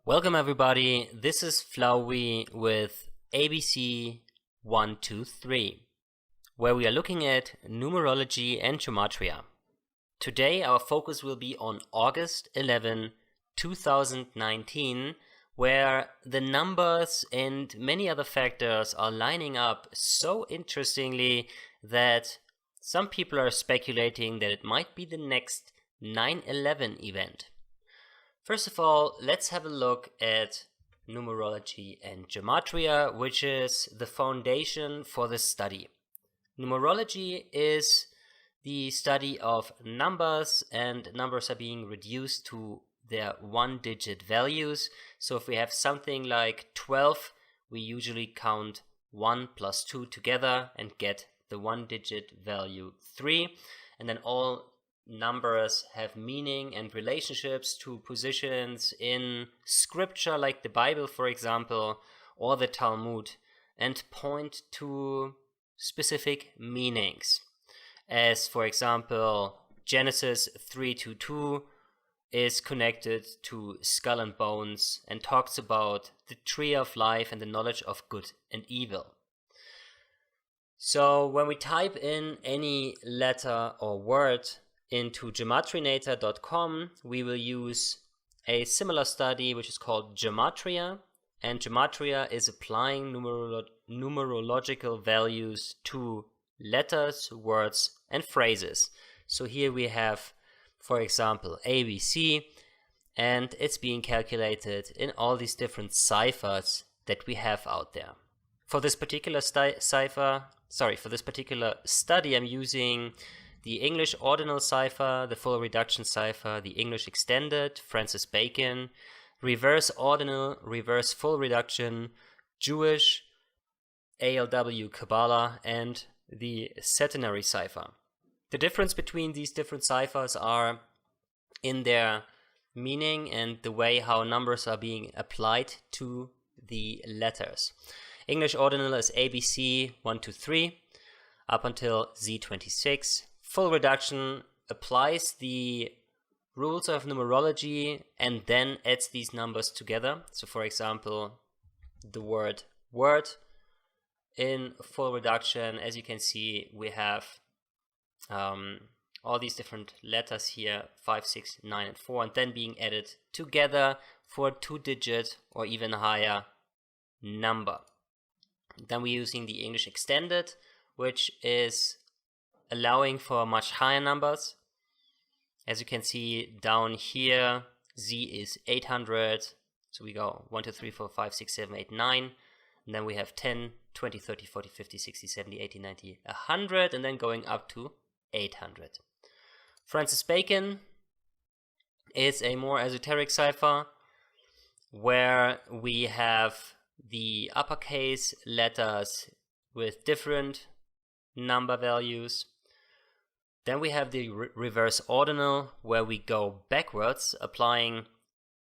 Welcome everybody, this is Flauwy with ABC 123, where we are looking at Numerology and Gematria. Today our focus will be on August 11, 2019, where the numbers and many other factors are lining up so interestingly that some people are speculating that it might be the next 9/11 event. First of all, let's have a look at Numerology and Gematria, which is the foundation for this study. Numerology is the study of numbers, and numbers are being reduced to their one-digit values. So if we have something like 12, we usually count 1 plus 2 together and get the one-digit value 3. And then all numbers have meaning and relationships to positions in scripture, like the Bible, for example, or the Talmud, and point to specific meanings. As, for example, Genesis 3:2 is connected to skull and bones and talks about the tree of life and the knowledge of good and evil. So when we type in any letter or word into gematrinator.com, we will use a similar study which is called Gematria, and Gematria is applying numerological values to letters, words, and phrases. So here we have, for example, ABC, and it's being calculated in all these different ciphers that we have out there. For this particular study, I'm using the English ordinal cipher, the full reduction cipher, the English extended, Francis Bacon, reverse ordinal, reverse full reduction, Jewish, ALW Kabbalah, and the centenary cipher. The difference between these different ciphers are in their meaning and the way how numbers are being applied to the letters. English ordinal is ABC 123 up until Z26. Full reduction applies the rules of numerology and then adds these numbers together. So for example, the word in full reduction, as you can see, we have all these different letters here, 5, 6, 9, and 4, and then being added together for a 2-digit or even higher number. Then we're using the English extended, which is allowing for much higher numbers. As you can see down here, Z is 800, so we go 1, 2, 3, 4, 5, 6, 7, 8, 9, and then we have 10, 20, 30, 40, 50, 60, 70, 80, 90, 100, and then going up to 800. Francis Bacon is a more esoteric cipher where we have the uppercase letters with different number values. Then we have the reverse ordinal, where we go backwards, applying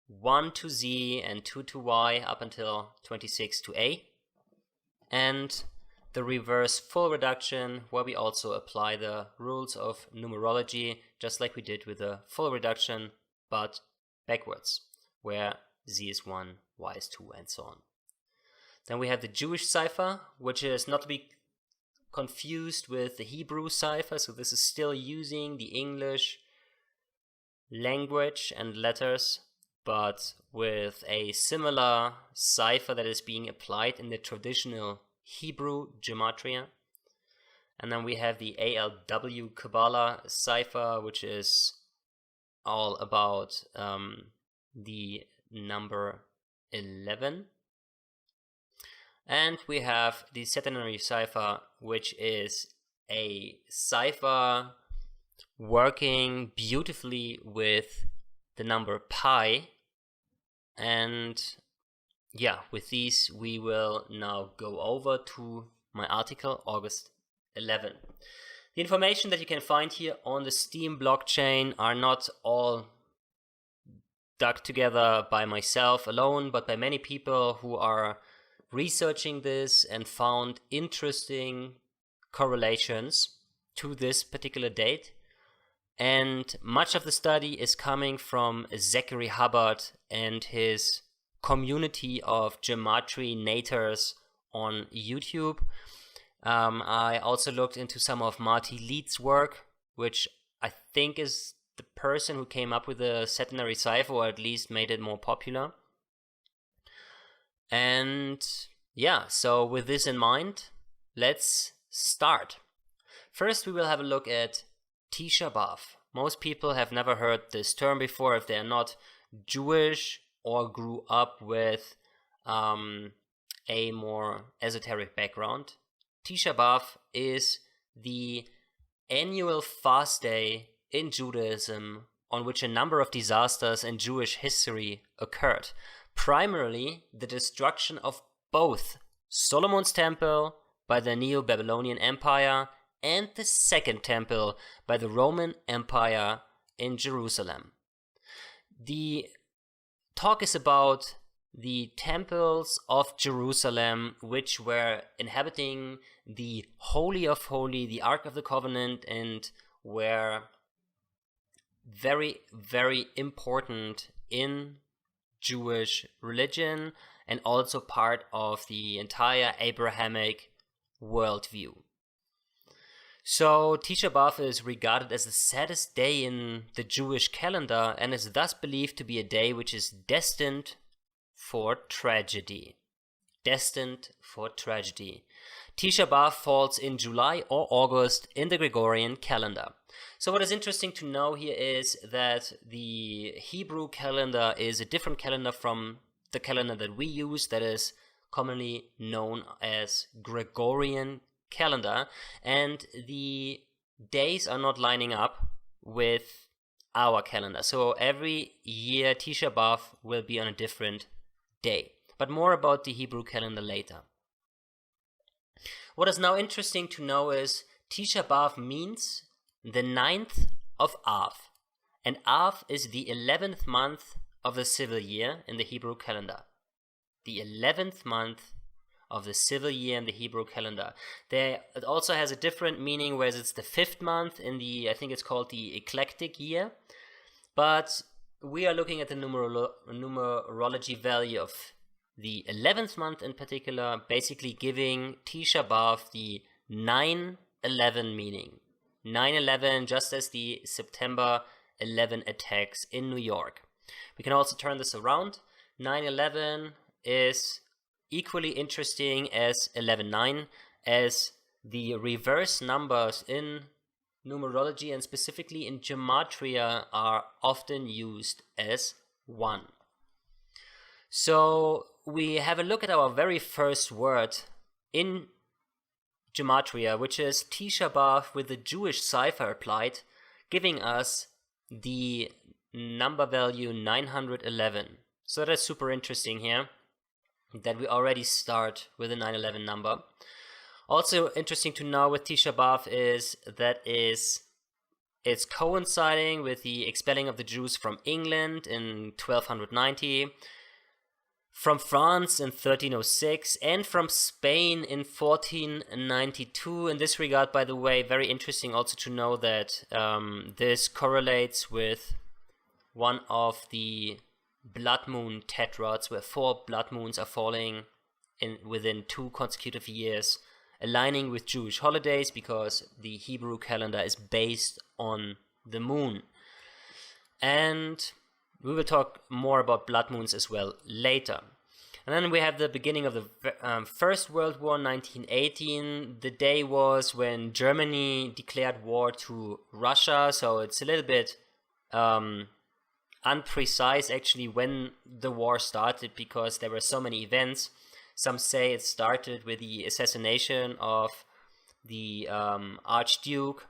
1 to Z and 2 to Y up until 26 to A. And the reverse full reduction, where we also apply the rules of numerology, just like we did with the full reduction, but backwards, where Z is 1, Y is 2, and so on. Then we have the Jewish cipher, which is not to be confused with the Hebrew cipher, so this is still using the English language and letters, but with a similar cipher that is being applied in the traditional Hebrew gematria. And then we have the ALW Kabbalah cipher, which is all about the number 11. And we have the centenary cipher, which is a cipher working beautifully with the number pi. And yeah, with these we will now go over to my article, August 11. The information that you can find here on the Steem blockchain are not all dug together by myself alone, but by many people who are researching this and found interesting correlations to this particular date. And much of the study is coming from Zachary Hubbard and his community of gematria nators on YouTube. I also looked into some of Marty Leeds' work, which I think is the person who came up with the centenary cipher, or at least made it more popular. And yeah, so with this in mind, let's start. First, we will have a look at Tisha B'Av. Most people have never heard this term before if they are not Jewish or grew up with a more esoteric background. Tisha B'Av is the annual fast day in Judaism on which a number of disasters in Jewish history occurred. Primarily, the destruction of both Solomon's temple by the Neo-Babylonian Empire and the Second Temple by the Roman Empire in Jerusalem. The talk is about the temples of Jerusalem, which were inhabiting the Holy of Holies, the Ark of the Covenant, and were very, very important in Jewish religion and also part of the entire Abrahamic worldview. So Tisha B'Av is regarded as the saddest day in the Jewish calendar and is thus believed to be a day which is destined for tragedy. Destined for tragedy. Tisha B'Av falls in July or August in the Gregorian calendar. So what is interesting to know here is that the Hebrew calendar is a different calendar from the calendar that we use, that is commonly known as Gregorian calendar, and the days are not lining up with our calendar. So every year Tisha B'Av will be on a different day. But more about the Hebrew calendar later. What is now interesting to know is Tisha B'Av means the 9th of Av, and Av is the 11th month of the civil year in the Hebrew calendar. The 11th month of the civil year in the Hebrew calendar. It also has a different meaning, whereas it's the 5th month in the, I think it's called the eclectic year. But we are looking at the numerology value of the 11th month in particular, basically giving Tisha B'Av the 9/11 meaning. 9/11, just as the September 11 attacks in New York. We can also turn this around. 9/11 is equally interesting as 11/9, as the reverse numbers in numerology and specifically in gematria are often used as 1. So we have a look at our very first word in gematria, which is Tisha B'Av with the Jewish cipher applied, giving us the number value 911. So that's super interesting here, that we already start with the 911 number. Also interesting to know with Tisha B'Av is that it's coinciding with the expelling of the Jews from England in 1290, from France in 1306, and from Spain in 1492. In this regard, by the way, very interesting also to know that this correlates with one of the blood moon tetrads, where 4 blood moons are falling within 2 consecutive years, aligning with Jewish holidays, because the Hebrew calendar is based on the moon. And we will talk more about blood moons as well later. And then we have the beginning of the First World War, 1918. The day was when Germany declared war to Russia, so it's a little bit unprecise actually when the war started, because there were so many events. Some say it started with the assassination of the Archduke,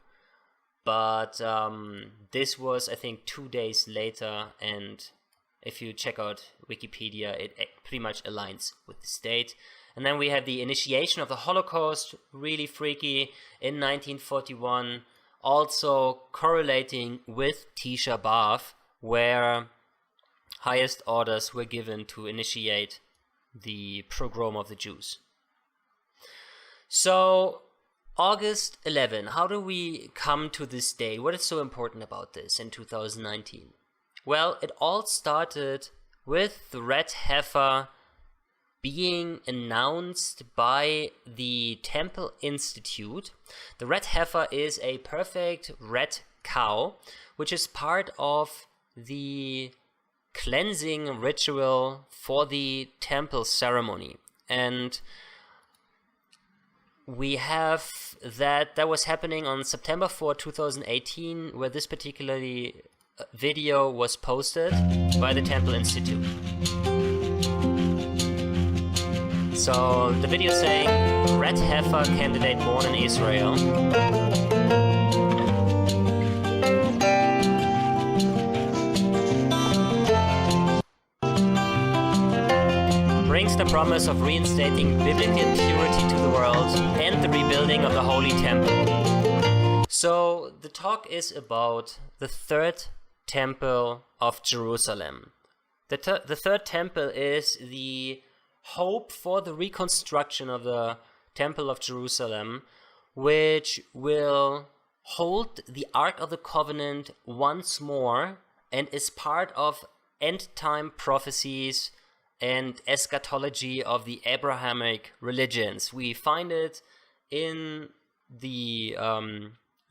but this was, I think, 2 days later, and if you check out Wikipedia, it pretty much aligns with the date. And then we have the initiation of the Holocaust, really freaky, in 1941, also correlating with Tisha B'Av, where highest orders were given to initiate the pogrom of the Jews. So August 11, how do we come to this day? What is so important about this in 2019? Well, it all started with the red heifer being announced by the Temple Institute. The red heifer is a perfect red cow, which is part of the cleansing ritual for the temple ceremony. And we have that was happening on September 4, 2018, where this particularly video was posted by the Temple Institute. So the video saying, red heifer candidate born in Israel. Brings the promise of reinstating biblical purity to the world and the rebuilding of the Holy Temple. So the talk is about the third temple of Jerusalem. The third temple is the hope for the reconstruction of the Temple of Jerusalem, which will hold the Ark of the Covenant once more and is part of end-time prophecies and eschatology of the Abrahamic religions. We find it in the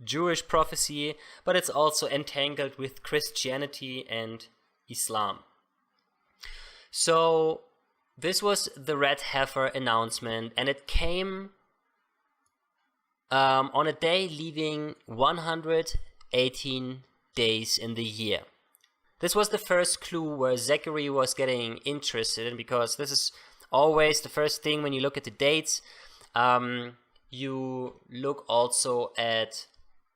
Jewish prophecy, but it's also entangled with Christianity and Islam. So this was the red heifer announcement, and it came on a day leaving 118 days in the year. This was the first clue where Zachary was getting interested in, because this is always the first thing when you look at the dates. You look also at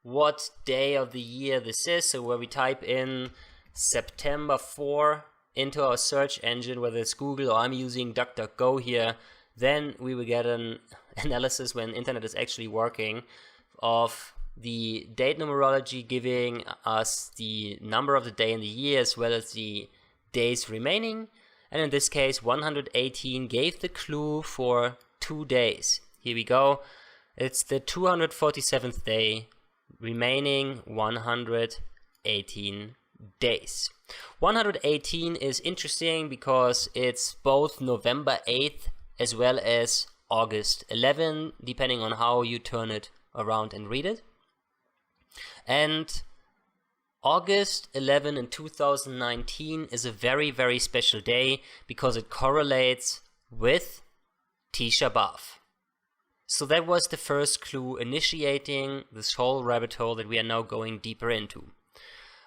what day of the year this is. So where we type in September 4 into our search engine, whether it's Google or I'm using DuckDuckGo here, then we will get an analysis when internet is actually working of the date numerology, giving us the number of the day in the year as well as the days remaining. And in this case, 118 gave the clue for 2 days. Here we go. It's the 247th day, remaining 118 days. 118 is interesting because it's both November 8th as well as August 11, depending on how you turn it around and read it. And August 11 in 2019 is a very, very special day because it correlates with Tisha B'Av. So that was the first clue initiating this whole rabbit hole that we are now going deeper into.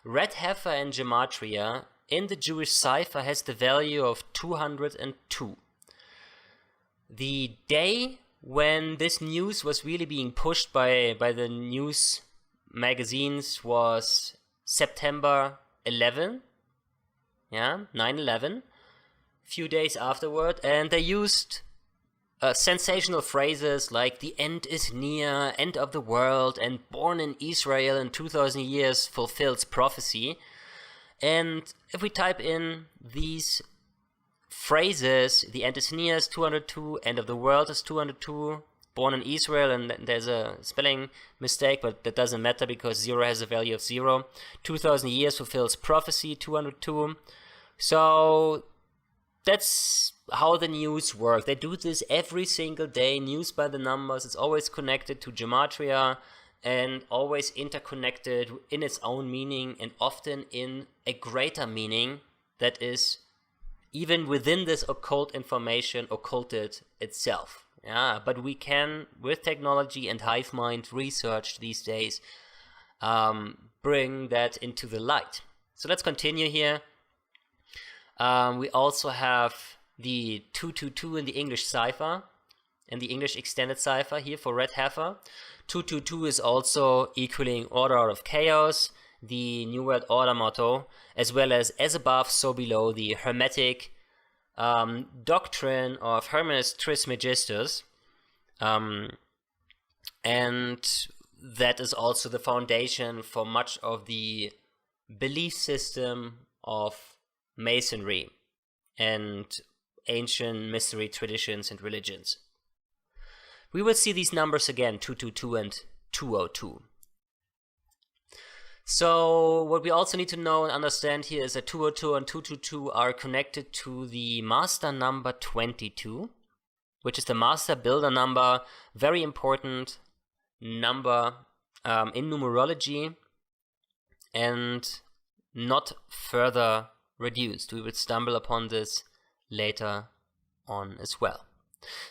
Red heifer and Gematria in the Jewish cipher has the value of 202. The day when this news was really being pushed by the news magazines was September 11, 9/11, a few days afterward, and they used sensational phrases like the end is near, end of the world, and born in Israel in 2000 years fulfills prophecy. And if we type in these phrases, the end is near is 202, end of the world is 202, born in Israel, and there's a spelling mistake, but that doesn't matter because 0 has a value of 0. 2000 years fulfills prophecy, 202. So that's how the news works. They do this every single day, news by the numbers. It's always connected to Gematria and always interconnected in its own meaning and often in a greater meaning that is even within this occult information occulted itself. Yeah, but we can, with technology and hive mind research these days, bring that into the light. So let's continue here. We also have the 222 in the English cipher and the English extended cipher here for red heifer. 222 is also equaling order out of chaos, the New World Order motto, as well as above, so below, the Hermetic doctrine of Hermes Trismegistus, and that is also the foundation for much of the belief system of Masonry and ancient mystery traditions and religions. We will see these numbers again, 222 and 202. So what we also need to know and understand here is that 202 and 222 are connected to the master number 22, which is the master builder number, very important number in numerology, and not further reduced. We will stumble upon this later on as well.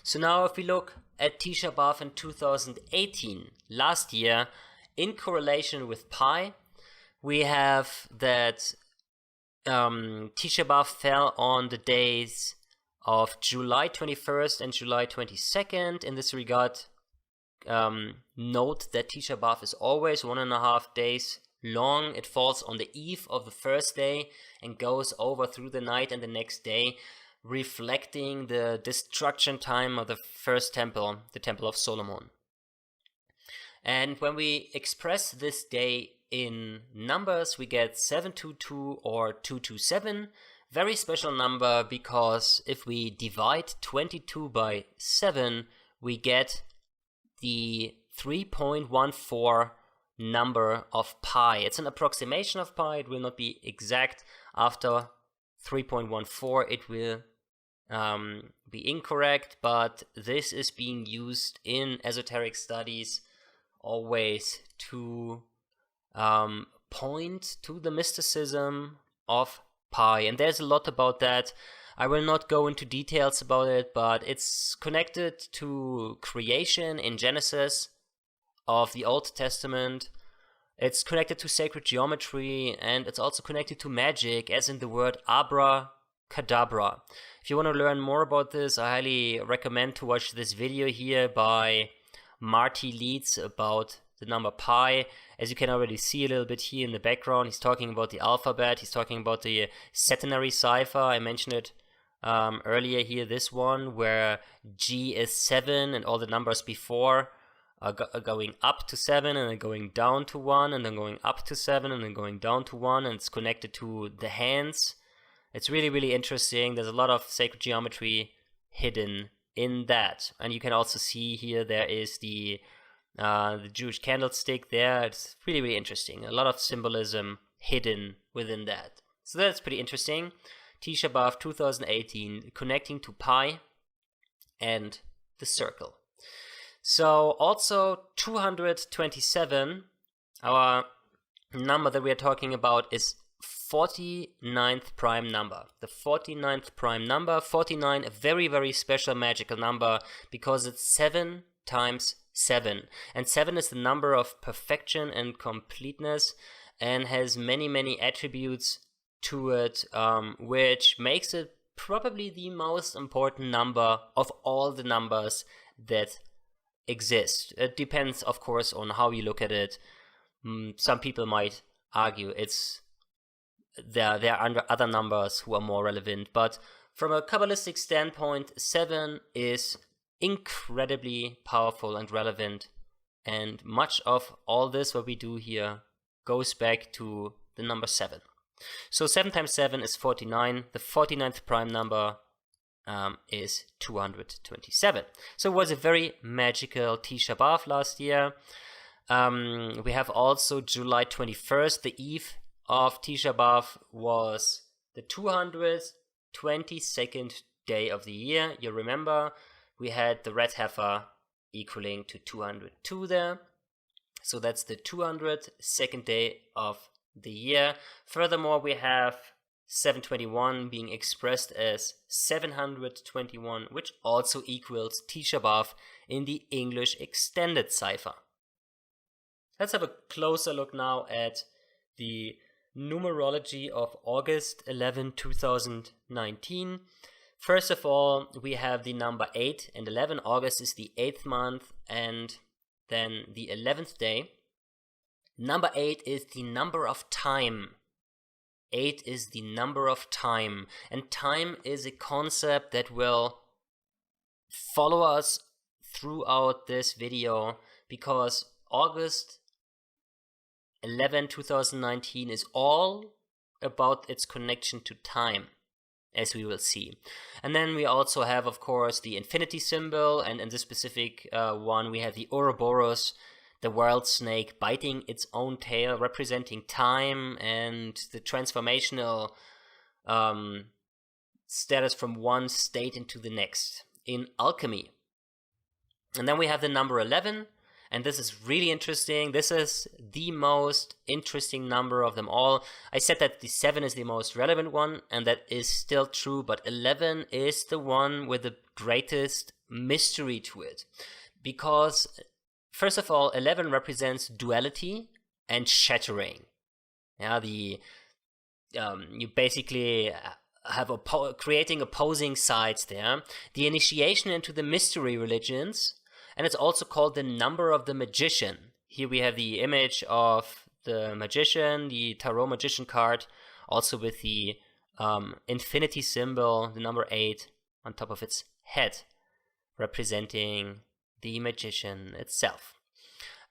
So now if we look at Tisha B'Av in 2018, last year, in correlation with pi, we have that Tisha B'Av fell on the days of July 21st and July 22nd. In this regard, note that Tisha B'Av is always 1.5 days long. It falls on the eve of the first day and goes over through the night and the next day, reflecting the destruction time of the first temple, the Temple of Solomon. And when we express this day in numbers, we get 722 or 227. Very special number, because if we divide 22 by 7, we get the 3.14 number of pi. It's an approximation of pi. It will not be exact. After 3.14, it will be incorrect, but this is being used in esoteric studies always to point to the mysticism of pi. And there's a lot about that. I will not go into details about it, but it's connected to creation in Genesis of the Old Testament. It's connected to sacred geometry, and it's also connected to magic, as in the word abracadabra. If you want to learn more about this, I highly recommend to watch this video here by Marty Leeds about the number pi. As you can already see a little bit here in the background, he's talking about the alphabet, he's talking about the centenary cipher. I mentioned it earlier here, this one, where G is 7 and all the numbers before are going up to 7 and then going down to 1 and then going up to 7 and then going down to 1, and it's connected to the hands. It's really, really interesting. There's a lot of sacred geometry hidden in that. And you can also see here there is the Jewish candlestick there. It's really, really interesting. A lot of symbolism hidden within that. So that's pretty interesting. Tisha B'Av 2018, connecting to pi and the circle. So also 227, our number that we are talking about, is 49th prime number. The 49th prime number, 49, a very, very special magical number, because it's 7 times 7. And 7 is the number of perfection and completeness, and has many, many attributes to it, which makes it probably the most important number of all the numbers that exist. It depends, of course, on how you look at it. Some people might argue there are other numbers who are more relevant, but from a Kabbalistic standpoint, 7 is incredibly powerful and relevant, and much of all this what we do here goes back to the number 7. So 7 times 7 is 49. The 49th prime number is 227. So it was a very magical Tisha B'Av last year. We have also July 21st, the eve of Tisha B'Av, was the 222nd day of the year. You remember we had the red heifer equaling to 202 there. So that's the 202nd day of the year. Furthermore, we have 721 being expressed as 721, which also equals Tisha B'Av in the English extended cipher. Let's have a closer look now at the Numerology of August 11, 2019. First of all, we have the number 8 and 11. August is the 8th month, and then the 11th day. Number 8 is the number of time. 8 is the number of time, and time is a concept that will follow us throughout this video, because August 11, 2019 is all about its connection to time, as we will see. And then we also have, of course, the infinity symbol, and in this specific one we have the Ouroboros, the world snake biting its own tail, representing time and the transformational status from one state into the next in alchemy. And then we have the number 11, and this is really interesting. This is the most interesting number of them all. I said that the 7 is the most relevant one, and that is still true, but 11 is the one with the greatest mystery to it. Because, first of all, 11 represents duality and shattering. Yeah, you basically have creating opposing sides there. The initiation into the mystery religions, and it's also called the number of the magician. Here we have the image of the magician, the tarot magician card, also with the infinity symbol, the number 8, on top of its head, representing the magician itself.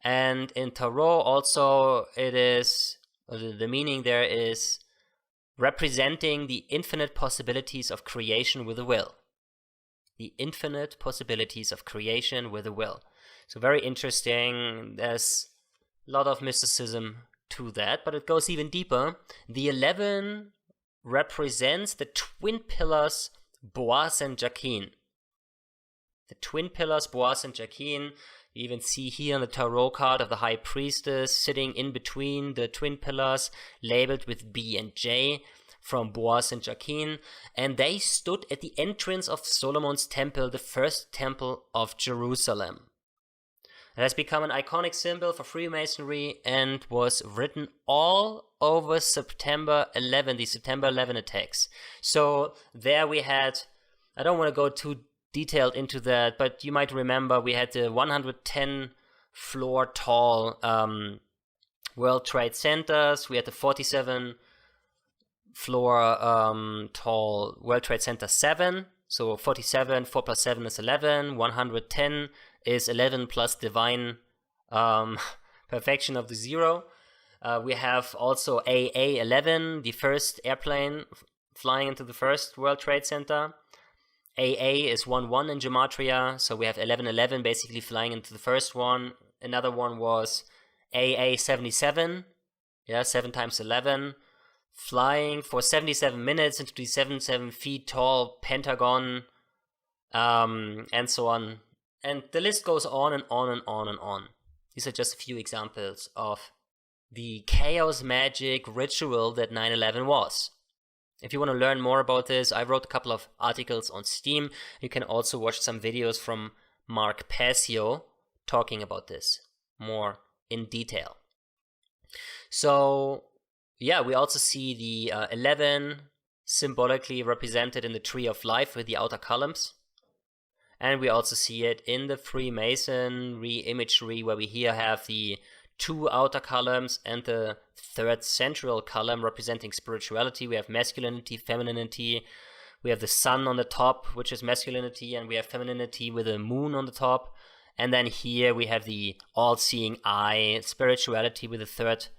And in tarot also it is, the meaning there is representing the infinite possibilities of creation with a will. The infinite possibilities of creation with a will. So very interesting. There's a lot of mysticism to that, but it goes even deeper. The 11 represents the twin pillars Boaz and Jachin. The twin pillars Boaz and Jachin. You even see here on the tarot card of the High Priestess sitting in between the twin pillars, labeled with B and J, from Boaz and Jachin, and they stood at the entrance of Solomon's temple, the first temple of Jerusalem. It has become an iconic symbol for Freemasonry and was written all over September 11, the September 11 attacks. So there we had, I don't want to go too detailed into that, but you might remember we had the 110 floor tall World Trade Centers, we had the 47 floor tall World Trade Center 7, so 47, 4 plus 7 is 11, 110 is 11 plus divine perfection of the 0. We have also AA11, the first airplane flying into the first World Trade Center. AA is 1-1 in Gematria, so we have 1111 basically flying into the first one. Another one was AA77, 7 times 11, flying for 77 minutes into the 77 feet tall Pentagon, and so on. And the list goes on and on and on and on. These are just a few examples of the chaos magic ritual that 9/11 was. If you want to learn more about this, I wrote a couple of articles on Steem. You can also watch some videos from Mark Passio talking about this more in detail. So, yeah, we also see the 11 symbolically represented in the Tree of Life with the outer columns. And we also see it in the Freemasonry imagery, where we here have the 2 outer columns and the 3rd central column representing spirituality. We have masculinity, femininity. We have the sun on the top, which is masculinity, and we have femininity with a moon on the top. And then here we have the all-seeing eye, spirituality with the 3rd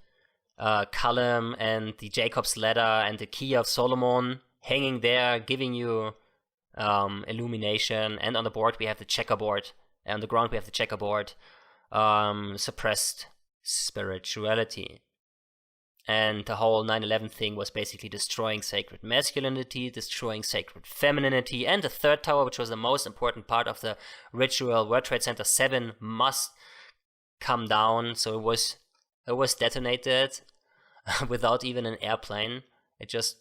column, and the Jacob's ladder and the key of Solomon hanging there, giving you illumination. And on the board we have the checkerboard, and on the ground we have the checkerboard, suppressed spirituality. And the whole 9/11 thing was basically destroying sacred masculinity, destroying sacred femininity, and the 3rd tower, which was the most important part of the ritual, World Trade Center 7, must come down. So it was detonated without even an airplane. It just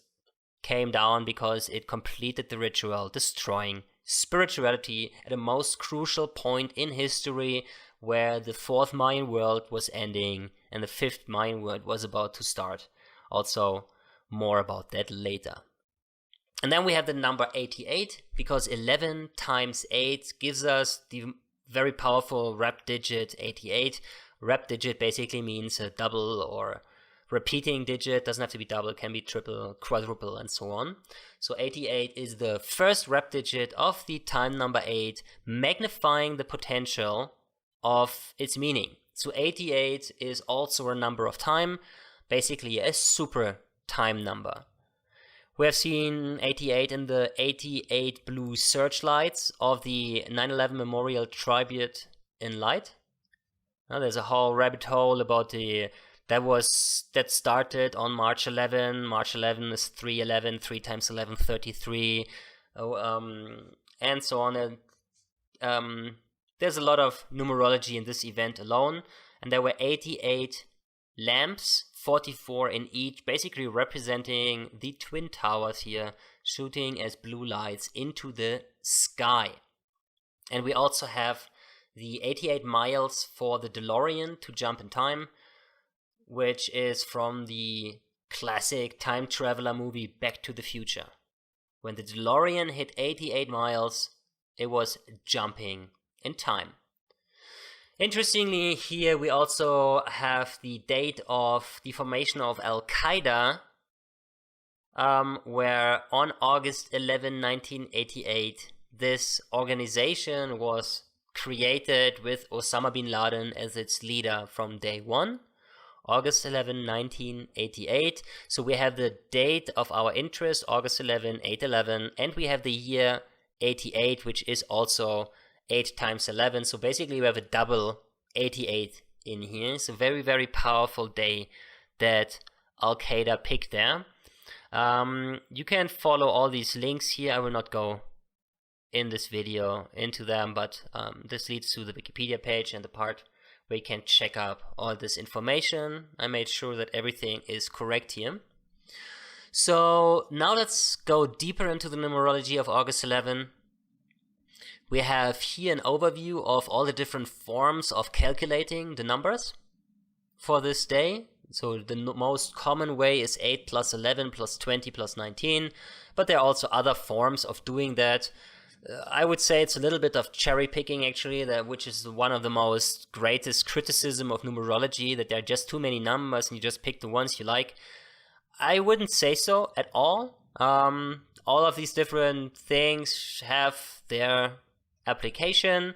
came down because it completed the ritual, destroying spirituality at a most crucial point in history, where the 4th Mayan world was ending and the 5th Mayan world was about to start. Also, more about that later. And then we have the number 88, because 11 times 8 gives us the very powerful rep digit 88. Rep digit basically means a double or repeating digit. Doesn't have to be double, it can be triple, quadruple, and so on. So 88 is the first rep digit of the time number 8, magnifying the potential of its meaning. So 88 is also a number of time, basically a super time number. We have seen 88 in the 88 blue searchlights of the 9/11 Memorial Tribute in Light. There's a whole rabbit hole about that started on March 11. March 11 is 311, 3 times 11, 33, and so on. And there's a lot of numerology in this event alone, and there were 88 lamps, 44 in each, basically representing the twin towers here, shooting as blue lights into the sky. And we also have the 88 miles for the DeLorean to jump in time, which is from the classic time traveler movie Back to the Future. When the DeLorean hit 88 miles, it was jumping in time. Interestingly, here we also have the date of the formation of Al-Qaeda, where on August 11, 1988, this organization was created with Osama bin Laden as its leader from day one. August 11, 1988. So we have the date of our interest, August 11, 8/11, and we have the year 88, which is also 8 times 11. So basically we have a double 88 in here. It's a very, very powerful day that Al-Qaeda picked there. You can follow all these links here. I will not go in this video into them, but this leads to the Wikipedia page and the part where you can check out all this information. I made sure that everything is correct here. So now let's go deeper into the numerology of August 11. We have here an overview of all the different forms of calculating the numbers for this day. So the most common way is 8 plus 11 plus 20 plus 19, but there are also other forms of doing that. I would say it's a little bit of cherry picking actually, which is one of the most greatest criticism of numerology, that there are just too many numbers and you just pick the ones you like. I wouldn't say so at all. All of these different things have their application,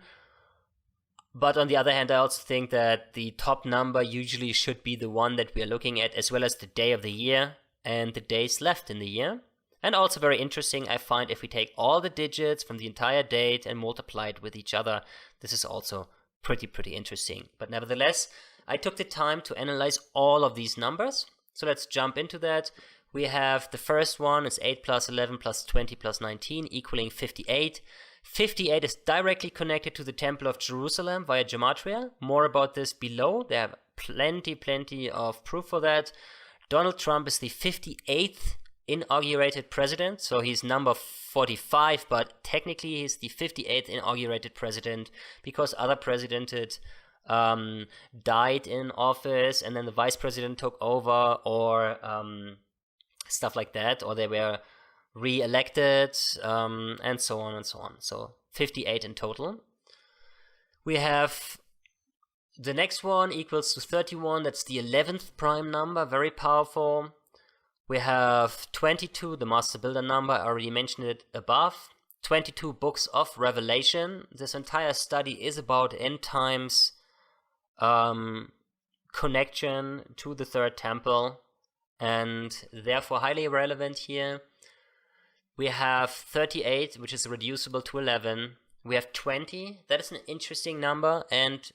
but on the other hand, I also think that the top number usually should be the one that we are looking at, as well as the day of the year and the days left in the year. And also very interesting, I find, if we take all the digits from the entire date and multiply it with each other, this is also pretty interesting. But nevertheless, I took the time to analyze all of these numbers. So let's jump into that. We have the first one is 8 plus 11 plus 20 plus 19 equaling 58. 58 is directly connected to the Temple of Jerusalem via Gematria. More about this below. They have plenty of proof for that. Donald Trump is the 58th inaugurated president, so he's number 45, but technically he's the 58th inaugurated president because other presidents died in office and then the vice president took over, or stuff like that, or they were re-elected, and so on and so on. So 58 in total. We have the next one equals to 31. That's the 11th prime number, very powerful. We have 22, the master builder number, I already mentioned it above. 22 books of Revelation. This entire study is about end times connection to the third temple, and therefore highly relevant here. We have 38, which is reducible to 11. We have 20. That is an interesting number and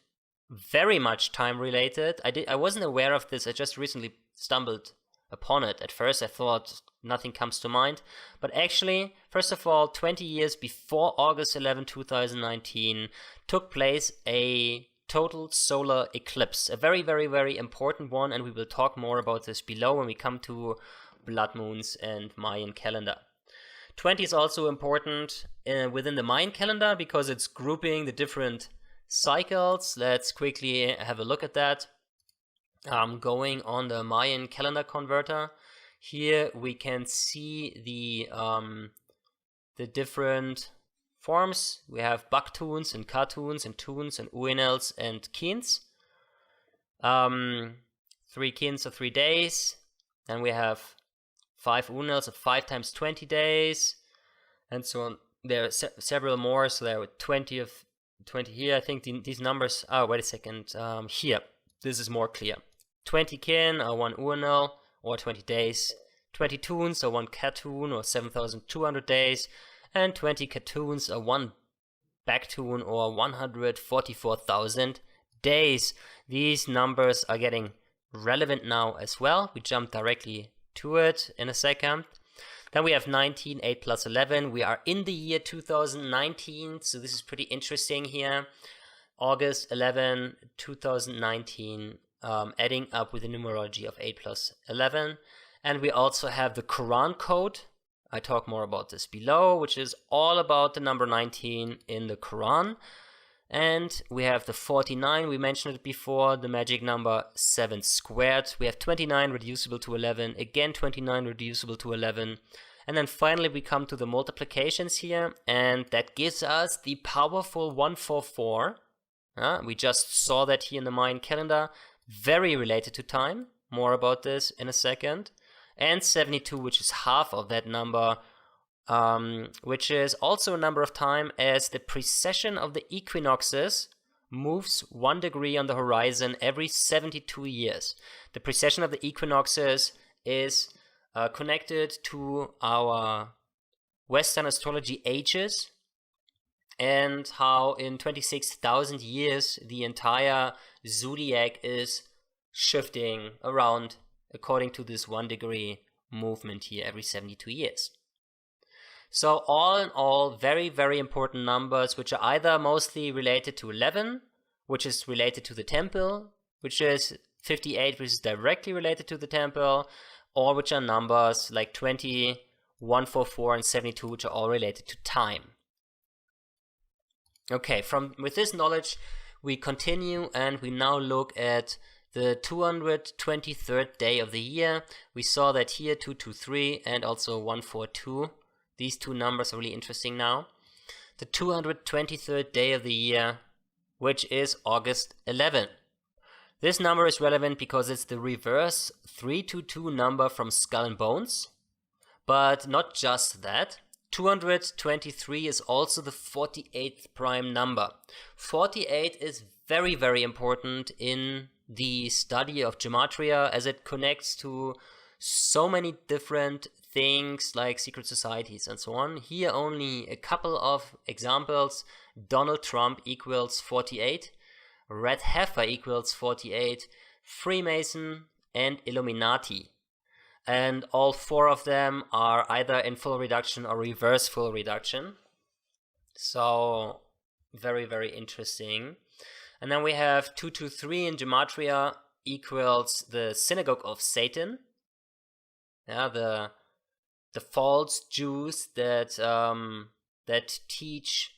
very much time related. I wasn't aware of this. I just recently stumbled upon it. At first I thought nothing comes to mind, but actually, first of all, 20 years before August 11, 2019 took place a total solar eclipse, a very important one, and we will talk more about this below when we come to blood moons and Mayan calendar. 20 is also important within the Mayan calendar because it's grouping the different cycles. Let's quickly have a look at that. Going on the Mayan calendar converter, here we can see the different forms. We have Baktuns and Katuns and Tuns and Uinels and Kins. 3 Kins of 3 days, and we have 5 Unels of 5 times 20 days, and so on. There are several more, so there are 20 of 20 here. I think these numbers. Oh, wait a second. Here, this is more clear. 20 kin or 1 Uenel or 20 days. 20 tuns or 1 Katun or 7,200 days. And 20 Katuns or 1 Baktun or 144,000 days. These numbers are getting relevant now as well. We jump directly to it in a second. Then we have 19, 8 plus 11. We are in the year 2019, so this is pretty interesting here. August 11, 2019, adding up with the numerology of 8 plus 11. And we also have the Quran code. I talk more about this below, which is all about the number 19 in the Quran. And we have the 49, we mentioned it before, the magic number 7 squared. We have 29 reducible to 11, again 29 reducible to 11. And then finally we come to the multiplications here, and that gives us the powerful 144. We just saw that here in the Mayan calendar, very related to time. More about this in a second. And 72, which is half of that number, which is also a number of time, as the precession of the equinoxes moves 1 degree on the horizon every 72 years. The precession of the equinoxes is connected to our Western astrology ages, and how in 26,000 years the entire zodiac is shifting around according to this 1 degree movement here every 72 years. So all in all, very, very important numbers, which are either mostly related to 11, which is related to the temple, which is 58, which is directly related to the temple, or which are numbers like 20, 144, and 72, which are all related to time. Okay, with this knowledge, we continue, and we now look at the 223rd day of the year. We saw that here 223 and also 142. These two numbers are really interesting now. The 223rd day of the year, which is August 11. This number is relevant because it's the reverse 322 number from Skull and Bones. But not just that. 223 is also the 48th prime number. 48 is very, very important in the study of Gematria, as it connects to so many different things like secret societies and so on. Here only a couple of examples. Donald Trump equals 48, Red Heifer equals 48, Freemason and Illuminati. And all four of them are either in full reduction or reverse full reduction. So very, very interesting. And then we have 223 in Gematria equals the synagogue of Satan. Yeah, the false Jews that teach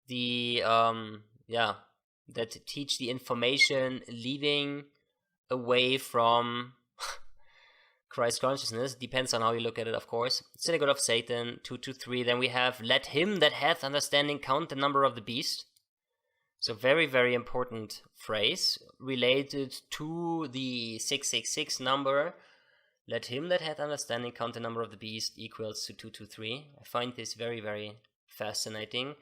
the information leaving away from Christ consciousness. Depends on how you look at it, of course. Synagogue of Satan, 223. Then we have, let him that hath understanding count the number of the beast. So very, very important phrase related to the 666 number. Let him that hath understanding count the number of the beast equals to 223. I find this very, very fascinating.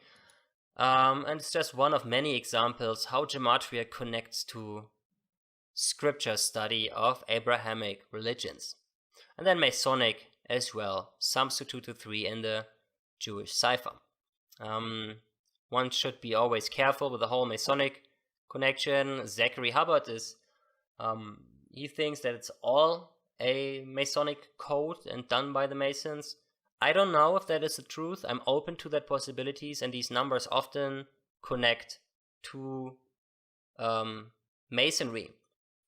And it's just one of many examples how Gematria connects to scripture study of Abrahamic religions. And then Masonic as well, sums to 223 in the Jewish cipher. One should be always careful with the whole Masonic connection. Zachary Hubbard he thinks that it's all a Masonic code and done by the Masons. I don't know if that is the truth. I'm open to that possibilities, and these numbers often connect to Masonry.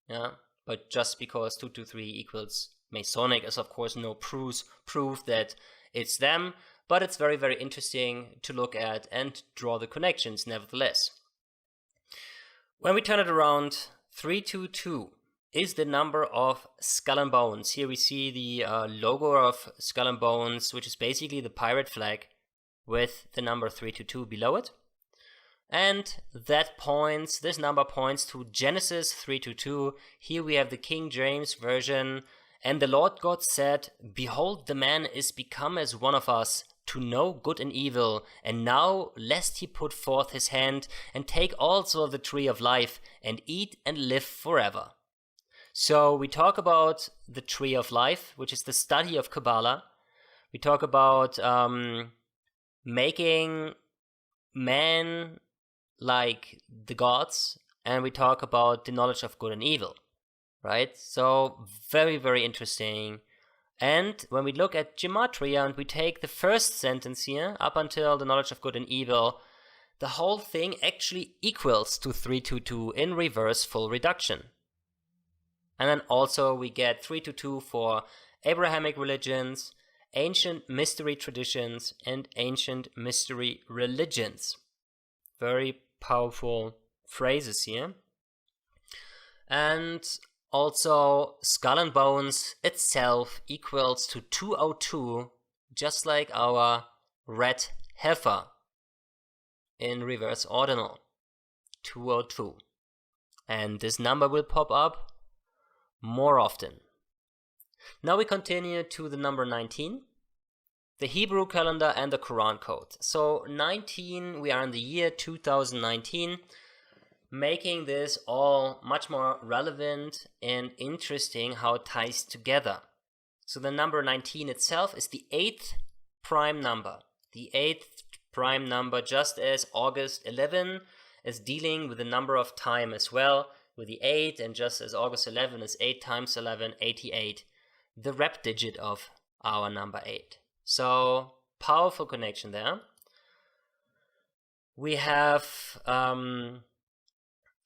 Yeah, but just because 223 equals Masonic is of course no proof that it's them, but it's very, very interesting to look at and draw the connections nevertheless. When we turn it around, 322 is the number of Skull and Bones. Here we see the logo of Skull and Bones, which is basically the pirate flag with the number 322 below it. And this number points to Genesis 3:22. Here we have the King James Version. And the Lord God said, behold, the man is become as one of us, to know good and evil. And now, lest he put forth his hand, and take also of the tree of life, and eat and live forever. So we talk about the tree of life, which is the study of Kabbalah. We talk about making man like the gods and we talk about the knowledge of good and evil, right? So very, very interesting. And when we look at Gematria and we take the first sentence here, up until the knowledge of good and evil, the whole thing actually equals to 322 in reverse full reduction. And then also we get 322 for Abrahamic religions, ancient mystery traditions, and ancient mystery religions. Very powerful phrases here. And also Skull and Bones itself equals to 202, just like our red heifer in reverse ordinal, 202. And this number will pop up more often. Now we continue to the number 19, the Hebrew calendar and the Quran code. So 19, we are in the year 2019, making this all much more relevant and interesting how it ties together. So the number 19 itself is the 8th prime number. The 8th prime number, just as August 11 is dealing with the number of time as well, with the 8, and just as August 11 is 8 times 11, 88, the rep digit of our number 8. So powerful connection there. We have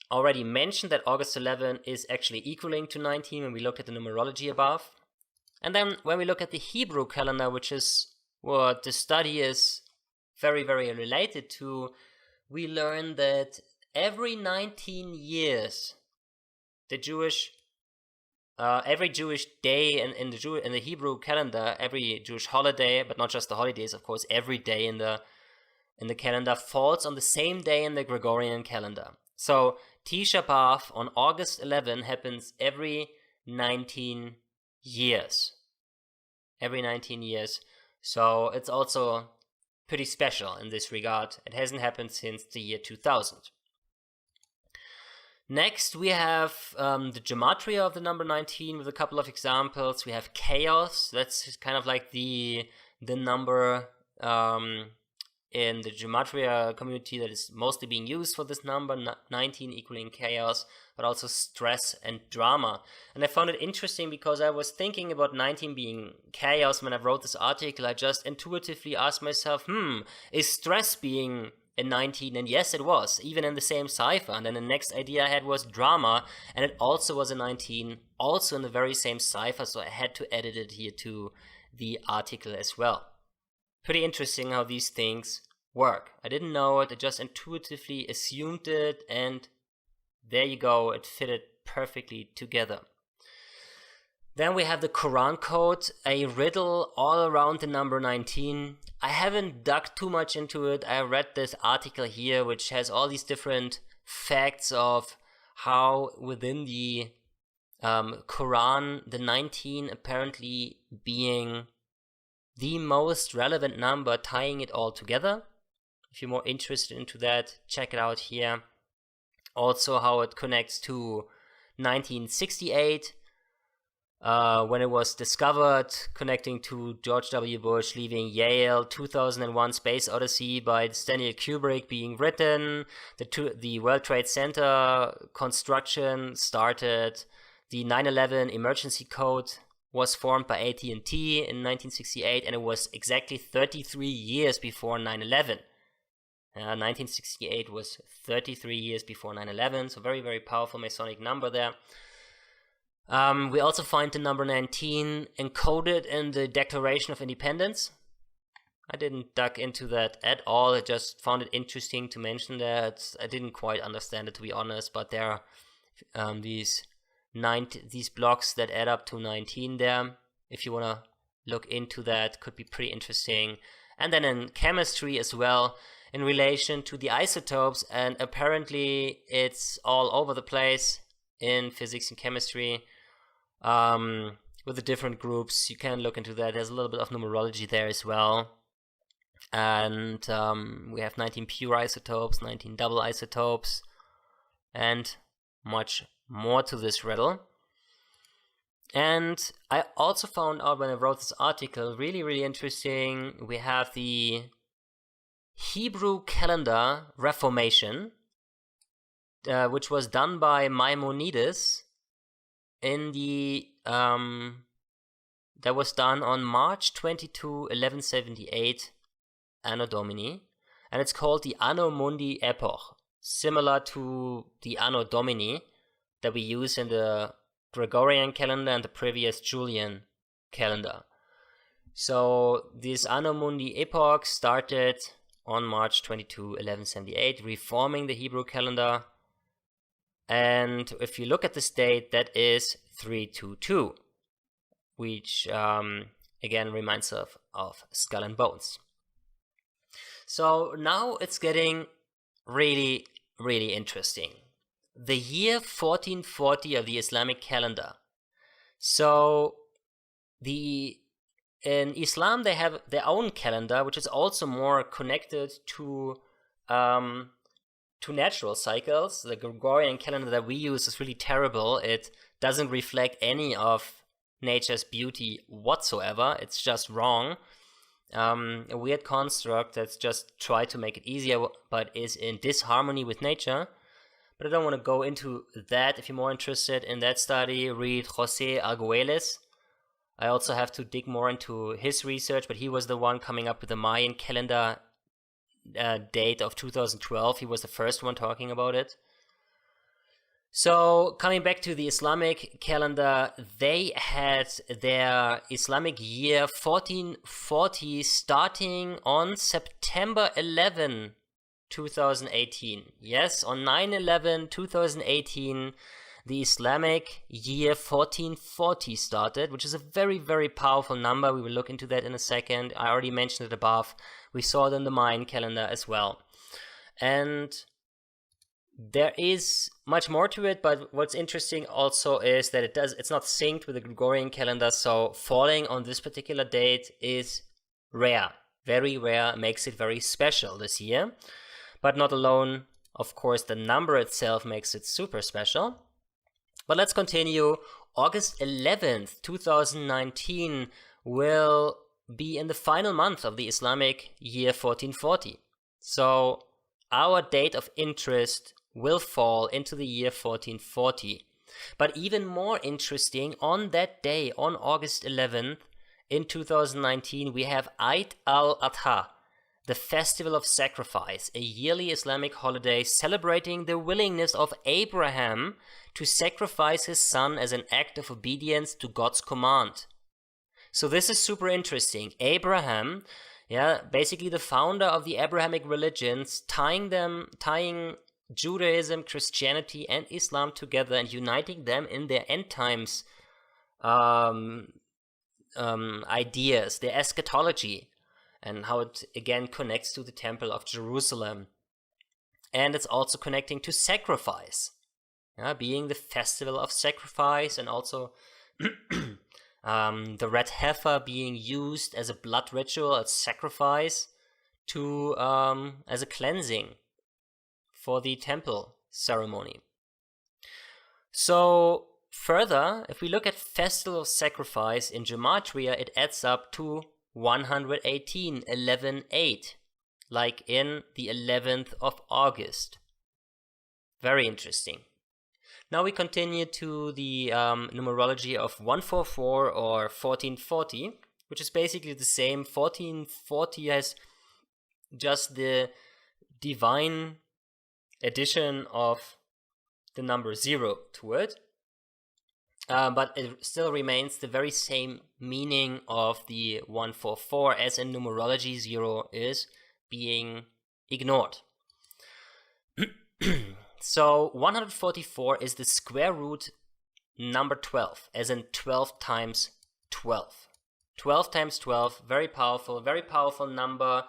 already mentioned that August 11 is actually equaling to 19 when we looked at the numerology above. And then when we look at the Hebrew calendar, which is what the study is very, very related to, we learn that every 19 years, the Jewish, every Jewish day in the Hebrew calendar, every Jewish holiday, but not just the holidays, of course, every day in the calendar falls on the same day in the Gregorian calendar. So Tisha B'Av on August 11 happens every 19 years. Every 19 years. So it's also pretty special in this regard. It hasn't happened since the year 2000. Next, we have the gematria of the number 19 with a couple of examples. We have chaos. That's kind of like the number in the gematria community that is mostly being used for this number, 19 equaling chaos, but also stress and drama. And I found it interesting because I was thinking about 19 being chaos. When I wrote this article, I just intuitively asked myself, is stress being a 19? And yes, it was, even in the same cipher. And then the next idea I had was drama, and it also was a 19, also in the very same cipher, so I had to edit it here to the article as well. Pretty interesting how these things work. I didn't know it, I just intuitively assumed it, and there you go, it fitted perfectly together. Then we have the Quran code, a riddle all around the number 19. I haven't dug too much into it. I read this article here, which has all these different facts of how within the Quran, the 19 apparently being the most relevant number, tying it all together. If you're more interested into that, check it out here. Also how it connects to 1968, when it was discovered, connecting to George W. Bush leaving Yale, 2001 Space Odyssey by Stanley Kubrick being written, the World Trade Center construction started, the 9/11 emergency code was formed by AT&T in 1968, and it was exactly 33 years before 9/11. 1968 was 33 years before 9/11, so very, very powerful Masonic number there. We also find the number 19 encoded in the Declaration of Independence. I didn't dug into that at all. I just found it interesting to mention that. I didn't quite understand it, to be honest, but there are these blocks that add up to 19 there. If you want to look into that, could be pretty interesting. And then in chemistry as well, in relation to the isotopes, and apparently it's all over the place in physics and chemistry with the different groups. You can look into that. There's a little bit of numerology there as well. And we have 19 pure isotopes, 19 double isotopes, and much more to this riddle. And I also found out when I wrote this article, really, really interesting, we have the Hebrew calendar Reformation. which was done by Maimonides in the that was done on March 22, 1178 Anno Domini, and it's called the Anno Mundi epoch, similar to the Anno Domini that we use in the Gregorian calendar and the previous Julian calendar. So this Anno Mundi epoch started on March 22, 1178, reforming the Hebrew calendar. And if you look at this date, that is 322, which again reminds of Skull and Bones. So now it's getting really, really interesting. The year 1440 of the Islamic calendar. So in Islam they have their own calendar, which is also more connected to natural cycles. The Gregorian calendar that we use is really terrible. It doesn't reflect any of nature's beauty whatsoever. It's just wrong. A weird construct that's just try to make it easier, but is in disharmony with nature. But I don't want to go into that. If you're more interested in that study, read José Argüelles. I also have to dig more into his research, but he was the one coming up with the Mayan calendar date of 2012. He was the first one talking about it. So coming back to the Islamic calendar, they had their Islamic year 1440 starting on September 11, 2018. Yes, on 9/11, 2018, the Islamic year 1440 started, which is a very, very powerful number. We will look into that in a second. I already mentioned it above. We saw it in the Mayan calendar as well. And there is much more to it, but what's interesting also is that it's not synced with the Gregorian calendar, so falling on this particular date is rare. Very rare, makes it very special this year. But not alone, of course, the number itself makes it super special. But let's continue. August 11th, 2019 will be in the final month of the Islamic year 1440. So our date of interest will fall into the year 1440. But even more interesting, on that day, on August 11th, in 2019, we have Eid al-Adha, the Festival of Sacrifice, a yearly Islamic holiday celebrating the willingness of Abraham to sacrifice his son as an act of obedience to God's command. So this is super interesting. Abraham, basically the founder of the Abrahamic religions, tying Judaism, Christianity, and Islam together and uniting them in their end times ideas, their eschatology, and how it again connects to the Temple of Jerusalem. And it's also connecting to sacrifice, being the festival of sacrifice, and also the red heifer being used as a blood ritual, as sacrifice, to as a cleansing for the temple ceremony. So further, if we look at Festival of Sacrifice in Gematria, it adds up to 118, 11/8, like in the 11th of August. Very interesting. Now we continue to the numerology of 144 or 1440, which is basically the same. 1440 has just the divine addition of the number 0 to it, but it still remains the very same meaning of the 144, as in numerology 0 is being ignored. So 144 is the square root number 12, as in 12 times 12. 12 times 12, very powerful number,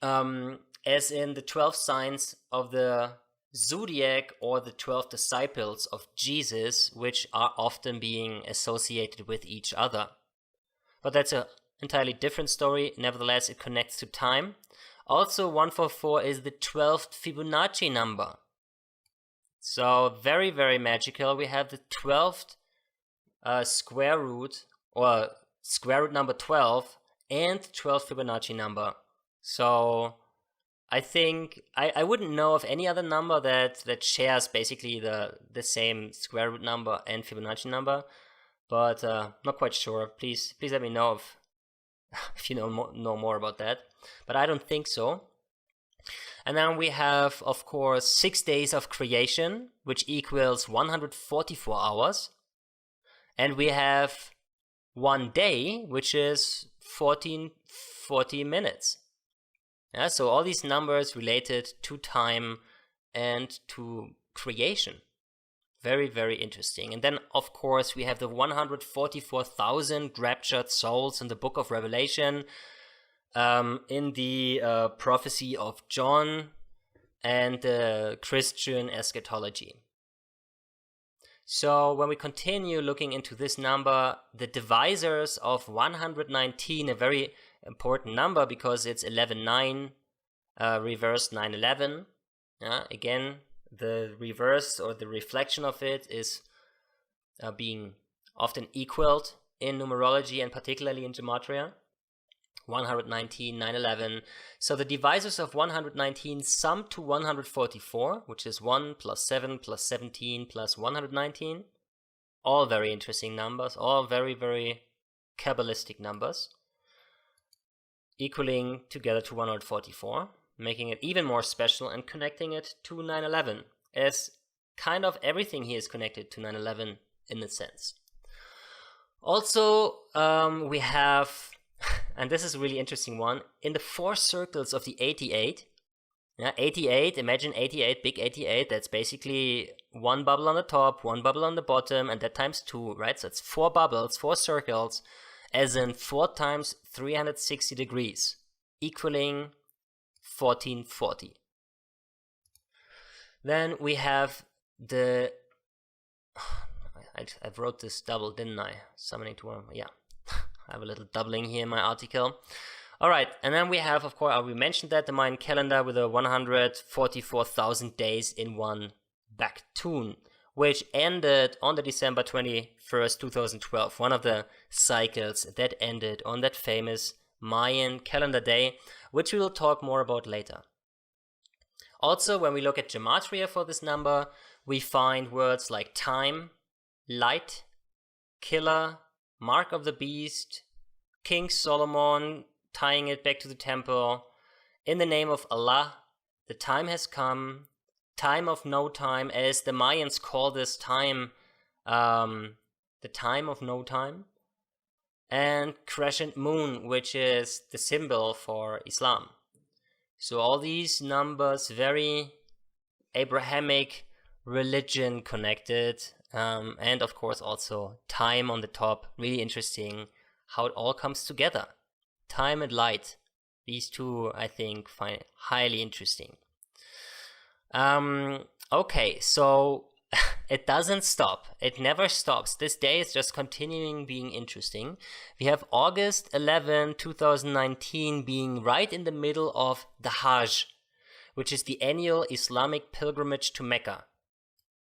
as in the 12 signs of the zodiac, or the 12 disciples of Jesus, which are often being associated with each other. But that's an entirely different story. Nevertheless, it connects to time. Also, 144 is the 12th Fibonacci number. So very, very magical. We have the 12th square root, or square root number 12, and 12th Fibonacci number. So I think I wouldn't know of any other number that shares basically the same square root number and Fibonacci number, but not quite sure. Please let me know if you know more about that. But I don't think so. And then we have, of course, 6 days of creation, which equals 144 hours. And we have 1 day, which is 1440 minutes. Yeah, so all these numbers related to time and to creation. Very, very interesting. And then, of course, we have the 144,000 raptured souls in the book of Revelation, in the prophecy of John and the Christian eschatology. So when we continue looking into this number, the divisors of 119, a very important number because it's 11-9, reversed 9-11. Again, the reverse or the reflection of it is being often equaled in numerology and particularly in Gematria. 119, 9-11. So the divisors of 119 sum to 144, which is 1 plus 7 plus 17 plus 119. All very interesting numbers, all very, very Kabbalistic numbers, equaling together to 144, making it even more special and connecting it to 9-11, as kind of everything here is connected to 9-11 in a sense. Also, we have, and this is a really interesting one, in the 4 circles of the 88, 88, imagine 88, big 88, that's basically 1 bubble on the top, 1 bubble on the bottom, and that times 2, right? So it's 4 bubbles, 4 circles, as in 4 times 360 degrees, equaling 1440. Then we have the, I wrote this double, didn't I? Summoning to one, yeah. I have a little doubling here in my article. All right, and then we have, of course, we mentioned that, the Mayan calendar with a 144,000 days in one back tune, which ended on the December 21st, 2012, one of the cycles that ended on that famous Mayan calendar day, which we will talk more about later. Also, when we look at Gematria for this number, we find words like time, light, killer, mark of the beast, King Solomon, tying it back to the temple, in the name of Allah, the time has come, time of no time, as the Mayans call this time, the time of no time, and crescent moon, which is the symbol for Islam. So all these numbers, very Abrahamic religion connected, and of course also time on the top. Really interesting how it all comes together. Time and light, these two I think find highly interesting. Okay, so it doesn't stop. It never stops. This day is just continuing being interesting. We have August 11, 2019 being right in the middle of the Hajj, which is the annual Islamic pilgrimage to Mecca.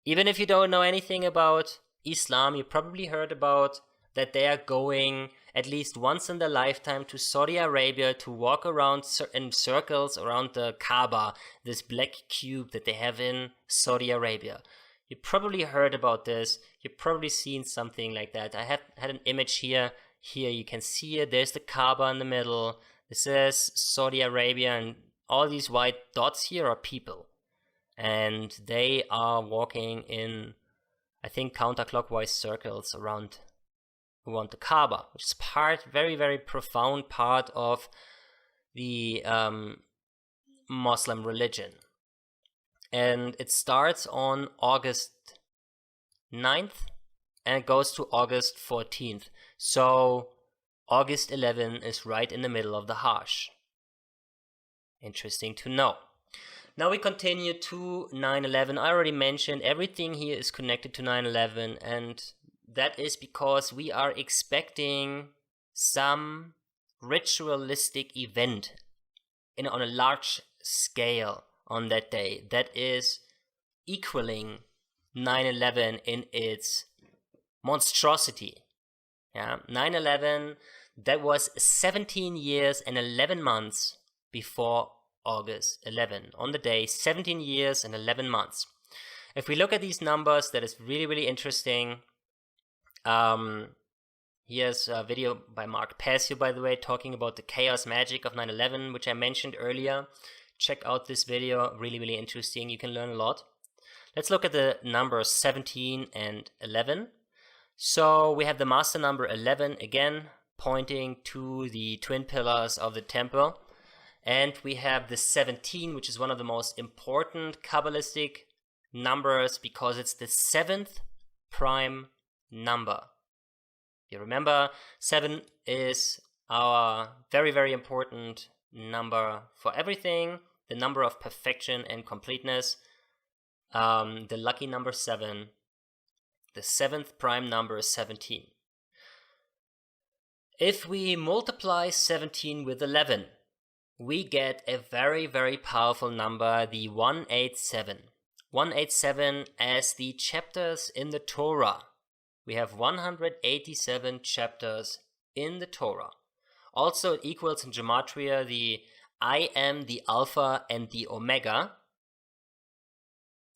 Even if you don't know anything about Islam, you probably heard about that they are going at least once in their lifetime to Saudi Arabia to walk around in circles around the Kaaba, this black cube that they have in Saudi Arabia. You probably heard about this. You've probably seen something like that. I had an image here. Here you can see it. There's the Kaaba in the middle. This is Saudi Arabia, and all these white dots here are people. And they are walking in, I think, counterclockwise circles around the Kaaba, which is very, very profound part of the Muslim religion. And it starts on August 9th and it goes to August 14th. So August 11 is right in the middle of the Hajj. Interesting to know. Now we continue to 9/11. I already mentioned everything here is connected to 9/11, and that is because we are expecting some ritualistic event on a large scale on that day that is equaling 9/11 in its monstrosity. 9/11, that was 17 years and 11 months before August 11. On the day, 17 years and 11 months. If we look at these numbers, that is really, really interesting. Here's a video by Mark Passio, by the way, talking about the chaos magic of 9/11, which I mentioned earlier. Check out this video, really, really interesting. You can learn a lot. Let's look at the numbers 17 and 11. So we have the master number 11, again, pointing to the twin pillars of the temple. And we have the 17, which is one of the most important Kabbalistic numbers because it's the 7th prime number. You remember, 7 is our very, very important number for everything, the number of perfection and completeness, the lucky number 7. The 7th prime number is 17. If we multiply 17 with 11, we get a very, very powerful number, the 187. 187 as the chapters in the Torah. We have 187 chapters in the Torah. Also, it equals in Gematria the I am, the Alpha, and the Omega.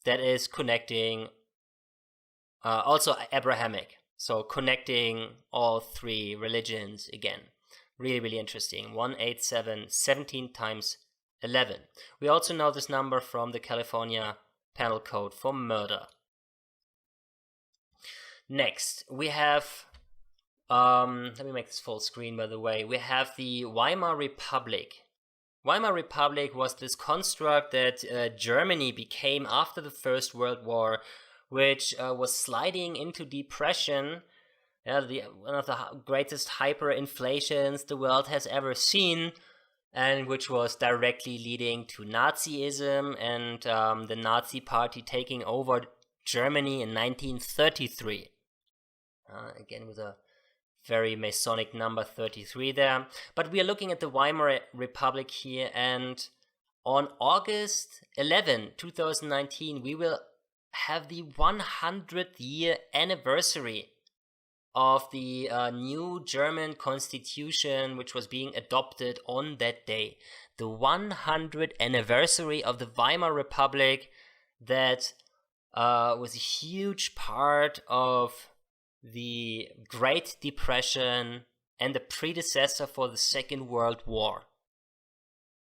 That is connecting, also Abrahamic. So connecting all three religions again. Really, really interesting. 187, 17 times 11. We also know this number from the California Penal Code for murder. Next, we have, let me make this full screen, by the way. We have the Weimar Republic. Weimar Republic was this construct that Germany became after the First World War, which was sliding into depression. One of the greatest hyperinflations the world has ever seen, and which was directly leading to Nazism and the Nazi Party taking over Germany in 1933. Again, with a very Masonic number 33 there. But we are looking at the Weimar Republic here, and on August 11, 2019, we will have the 100th year anniversary of the new German constitution, which was being adopted on that day. The 100th anniversary of the Weimar Republic that was a huge part of the Great Depression and the predecessor for the Second World War.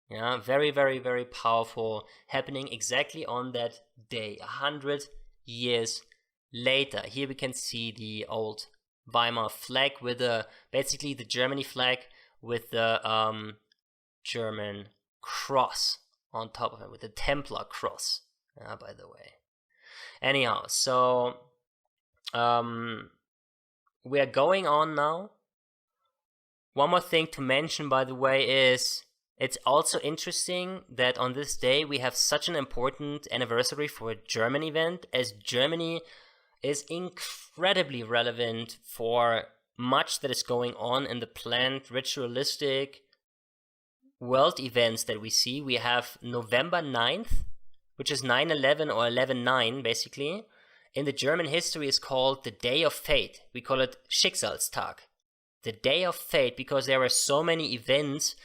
Yeah, very, very, very powerful, happening exactly on that day, 100 years later. Here we can see the old Weimar flag with basically the Germany flag with the German cross on top of it, with the Templar cross, by the way. Anyhow, so we are going on now. One more thing to mention, by the way, is it's also interesting that on this day we have such an important anniversary for a German event, as Germany is incredibly relevant for much that is going on in the planned ritualistic world events that we see. We have November 9th, which is 9/11 or 11/9 basically. In the German history is called the Day of Fate. We call it Schicksalstag. The Day of Fate, because there were so many events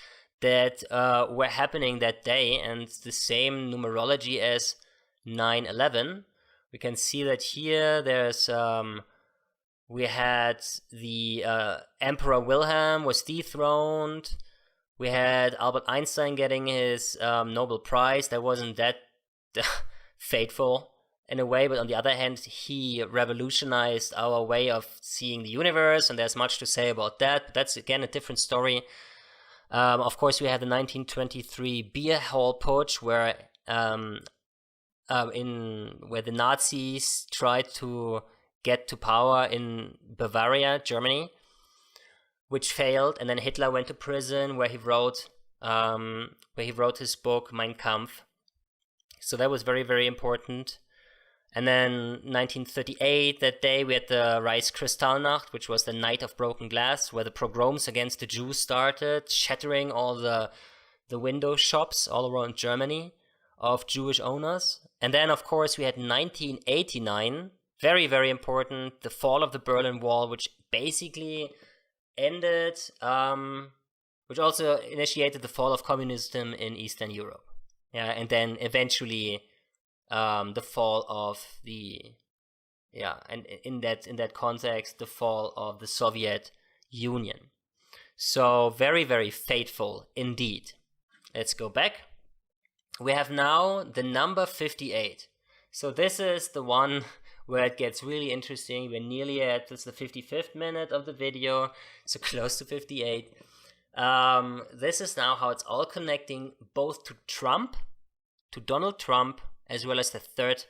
that were happening that day, and it's the same numerology as 9/11. We can see that here there's we had the Emperor Wilhelm was dethroned. We had Albert Einstein getting his Nobel Prize. That wasn't that fateful in a way, but on the other hand, he revolutionized our way of seeing the universe, and there's much to say about that. But that's again a different story. Of course, we have the 1923 beer hall putsch, where the Nazis tried to get to power in Bavaria, Germany, which failed, and then Hitler went to prison, where he wrote his book Mein Kampf. So that was very, very important. And then 1938, that day, we had the Reichskristallnacht, which was the Night of Broken Glass, where the pogroms against the Jews started, shattering all the window shops all around Germany of Jewish owners. And then, of course, we had 1989, very, very important, the fall of the Berlin Wall, which basically ended which also initiated the fall of communism in Eastern Europe. Yeah, and then eventually the fall of and in that context, the fall of the Soviet Union. So very, very fateful indeed. Let's go back. We have now the number 58. So this is the one where it gets really interesting. We're nearly at, this is the 55th minute of the video, so close to 58. This is now how it's all connecting both to Trump, to Donald Trump, as well as the third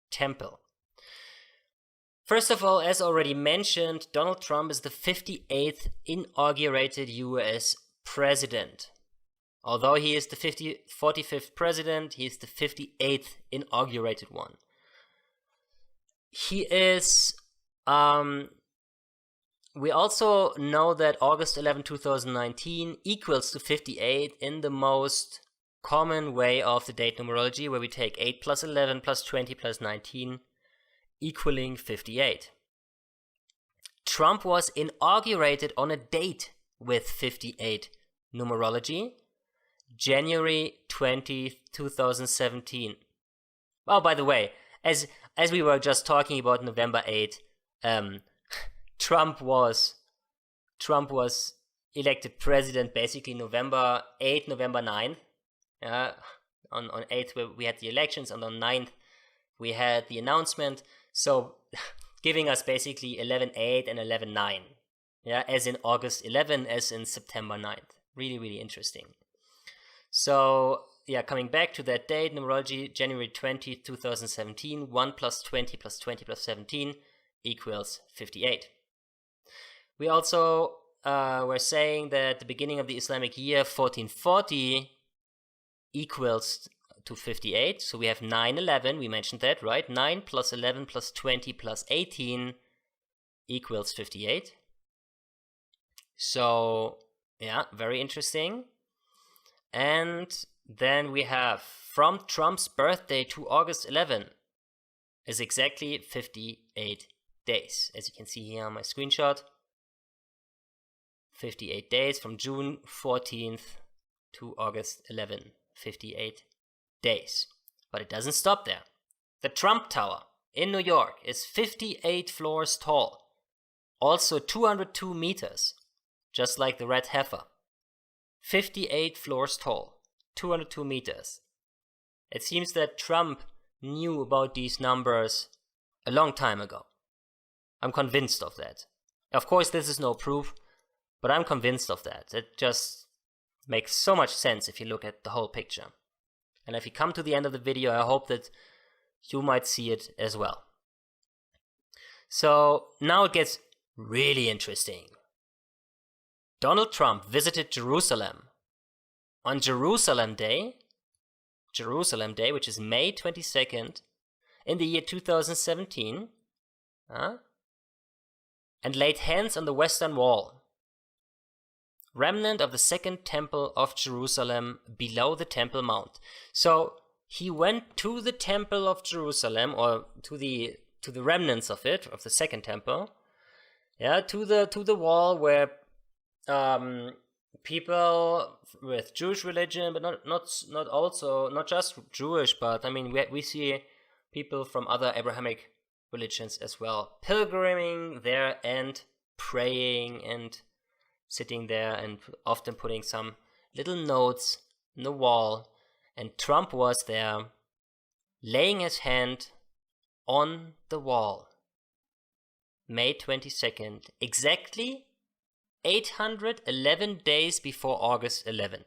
temple. First of all, as already mentioned, Donald Trump is the 58th inaugurated US president. Although he is the 45th president, he is the 58th inaugurated one. He is, we also know that August 11, 2019 equals to 58 in the most common way of the date numerology, where we take 8 plus 11 plus 20 plus 19, equaling 58. Trump was inaugurated on a date with 58 numerology, January 20th, 2017. Oh, by the way, as we were just talking about November 8th, Trump was elected president basically November 8th, November 9th. On 8th we had the elections, and on 9th we had the announcement. So giving us basically 11/8 and 11/9. Yeah, as in August 11, as in September 9th. Really, really interesting. So yeah, coming back to that date, numerology, January 20, 2017, 1 plus 20 plus 20 plus 17 equals 58. We also were saying that the beginning of the Islamic year, 1440, equals to 58. So we have 9/11, we mentioned that, right? 9 plus 11 plus 20 plus 18 equals 58. So yeah, very interesting. And then we have from Trump's birthday to August 11 is exactly 58 days. As you can see here on my screenshot, 58 days from June 14th to August 11, 58 days. But it doesn't stop there. The Trump Tower in New York is 58 floors tall, also 202 meters, just like the Red Heifer. 58 floors tall, 202 meters. It seems that Trump knew about these numbers a long time ago. I'm convinced of that. Of course, this is no proof, but I'm convinced of that. It just makes so much sense if you look at the whole picture. And if you come to the end of the video, I hope that you might see it as well. So now it gets really interesting. Donald Trump visited Jerusalem on Jerusalem Day, which is May 22nd, in the year 2017, and laid hands on the Western Wall, remnant of the Second Temple of Jerusalem below the Temple Mount. So he went to the Temple of Jerusalem, or to the remnants of it, of the Second Temple, to the wall where people with Jewish religion, but not just Jewish, but I mean we see people from other Abrahamic religions as well pilgriming there and praying and sitting there and often putting some little notes on the wall. And Trump was there, laying his hand on the wall, May 22nd, exactly 811 days before August 11.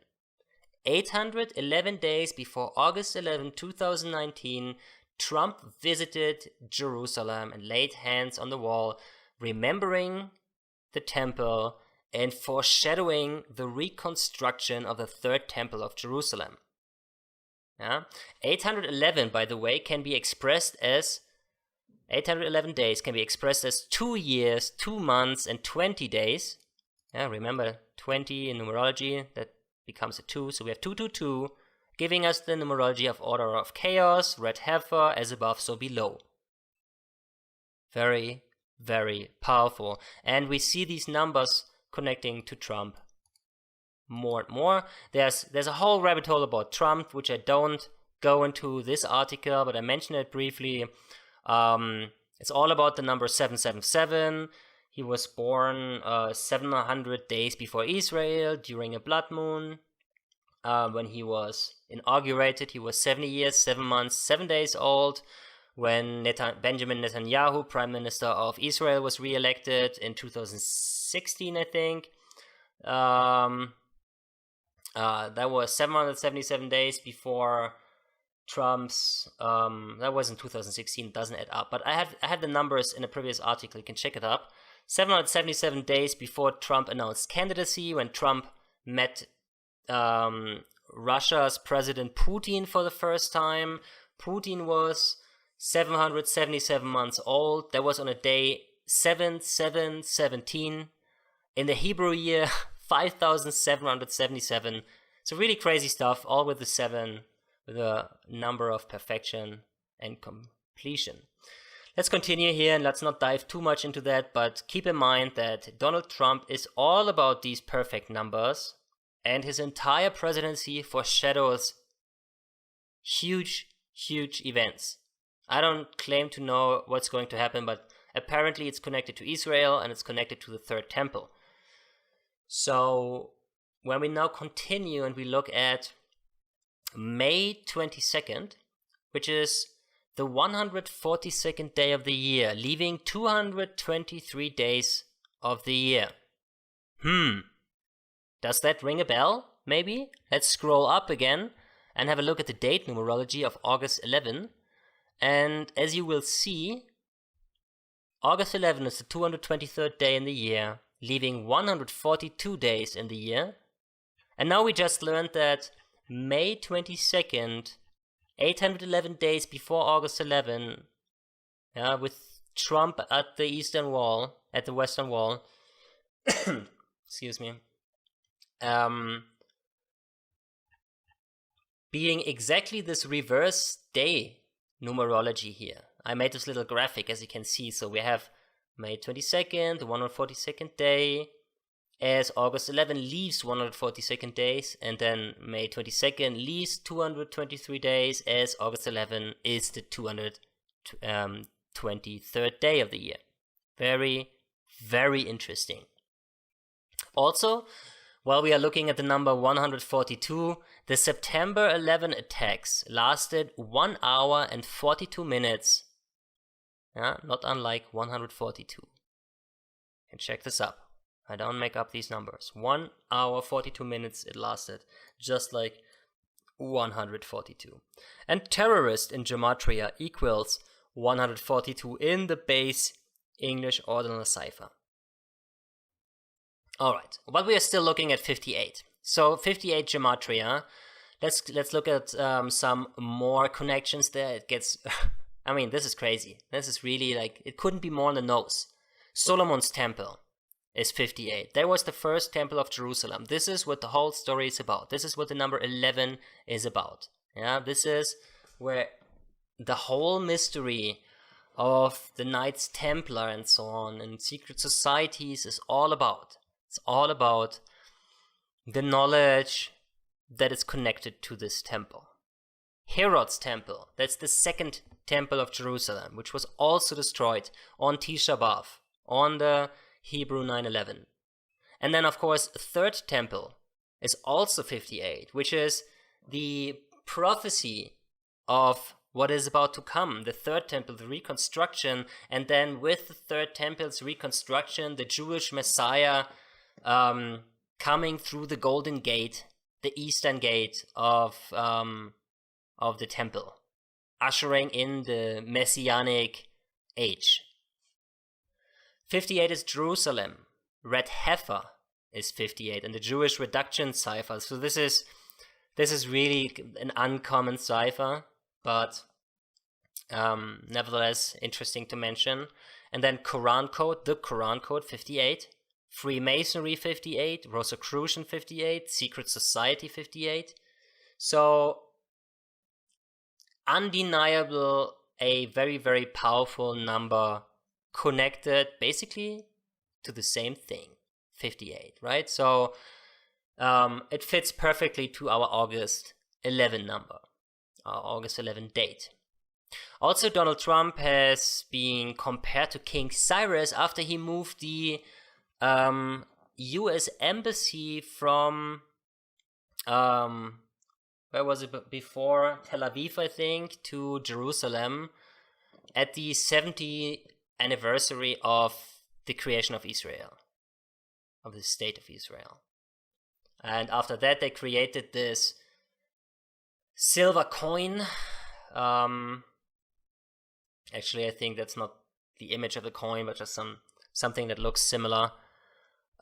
811 days before August 11, 2019, Trump visited Jerusalem and laid hands on the wall, remembering the temple and foreshadowing the reconstruction of the Third Temple of Jerusalem. 811, by the way, can be expressed as 811 days can be expressed as 2 years, 2 months, and 20 days. Remember 20 in numerology, that becomes a 2, so we have 222, giving us the numerology of order of chaos, red heifer, as above, so below. Very, very powerful. And we see these numbers connecting to Trump more and more. There's a whole rabbit hole about Trump, which I don't go into this article, but I mentioned it briefly. It's all about the number 777. He was born 700 days before Israel during a blood moon. When he was inaugurated, he was 70 years, 7 months, 7 days old. When Benjamin Netanyahu, Prime Minister of Israel, was re-elected in 2016, I think. That was 777 days before Trump's, that was in 2016, doesn't add up. But I had the numbers in a previous article, you can check it up. 777 days before Trump announced candidacy, when Trump met Russia's President Putin for the first time. Putin was 777 months old. That was on a day 7/7/17. In the Hebrew year, 5,777. So really crazy stuff, all with the 7, with a number of perfection and completion. Let's continue here and let's not dive too much into that, but keep in mind that Donald Trump is all about these perfect numbers, and his entire presidency foreshadows huge, huge events. I don't claim to know what's going to happen, but apparently it's connected to Israel and it's connected to the Third Temple. So when we now continue and we look at May 22nd, which is the 142nd day of the year, leaving 223 days of the year. Does that ring a bell, maybe? Let's scroll up again and have a look at the date numerology of August 11. And as you will see, August 11 is the 223rd day in the year, leaving 142 days in the year. And now we just learned that May 22nd, 811 days before August 11, with Trump at the Eastern Wall, at the Western Wall, excuse me, being exactly this reverse day numerology here. I made this little graphic, as you can see. So we have May 22nd, the 142nd day, as August 11 leaves 142nd days, and then May 22nd leaves 223 days, as August 11 is the 223rd day of the year. Very, very interesting. Also, while we are looking at the number 142, the September 11 attacks lasted 1 hour and 42 minutes. Not unlike 142. You can check this up. I don't make up these numbers. 1 hour, 42 minutes it lasted, just like 142. And terrorist in Gematria equals 142 in the base English ordinal cipher. Alright, but we are still looking at 58. So 58 Gematria. Let's look at some more connections there. It gets, I mean, this is crazy. This is really like, it couldn't be more on the nose. Solomon's temple is 58. That was the first temple of Jerusalem. This is what the whole story is about. This is what the number 11 is about. This is where the whole mystery of the Knights Templar and so on and secret societies is all about. It's all about the knowledge that is connected to this temple. Herod's temple, that's the second temple of Jerusalem, which was also destroyed on Tisha B'Av, on the Hebrew 9/11. And then, of course, the third temple is also 58, which is the prophecy of what is about to come, the third temple, the reconstruction, and then with the third temple's reconstruction, the Jewish Messiah coming through the Golden Gate, the Eastern Gate of the temple, ushering in the Messianic age. 58 is Jerusalem. Red Heifer is 58, and the Jewish reduction cipher. So this is really an uncommon cipher, but nevertheless interesting to mention. And then Quran code, the Quran code 58, Freemasonry 58, Rosicrucian 58, Secret Society 58. So undeniable, a very, very powerful number connected basically to the same thing, 58, right? So it fits perfectly to our August 11 number, our August 11 date. Also, Donald Trump has been compared to King Cyrus after he moved the U.S. embassy from, where was it before? Tel Aviv, I think, to Jerusalem at the 70th anniversary of the creation of Israel, of the State of Israel. And after that, they created this silver coin. Actually, I think that's not the image of the coin, but just something that looks similar.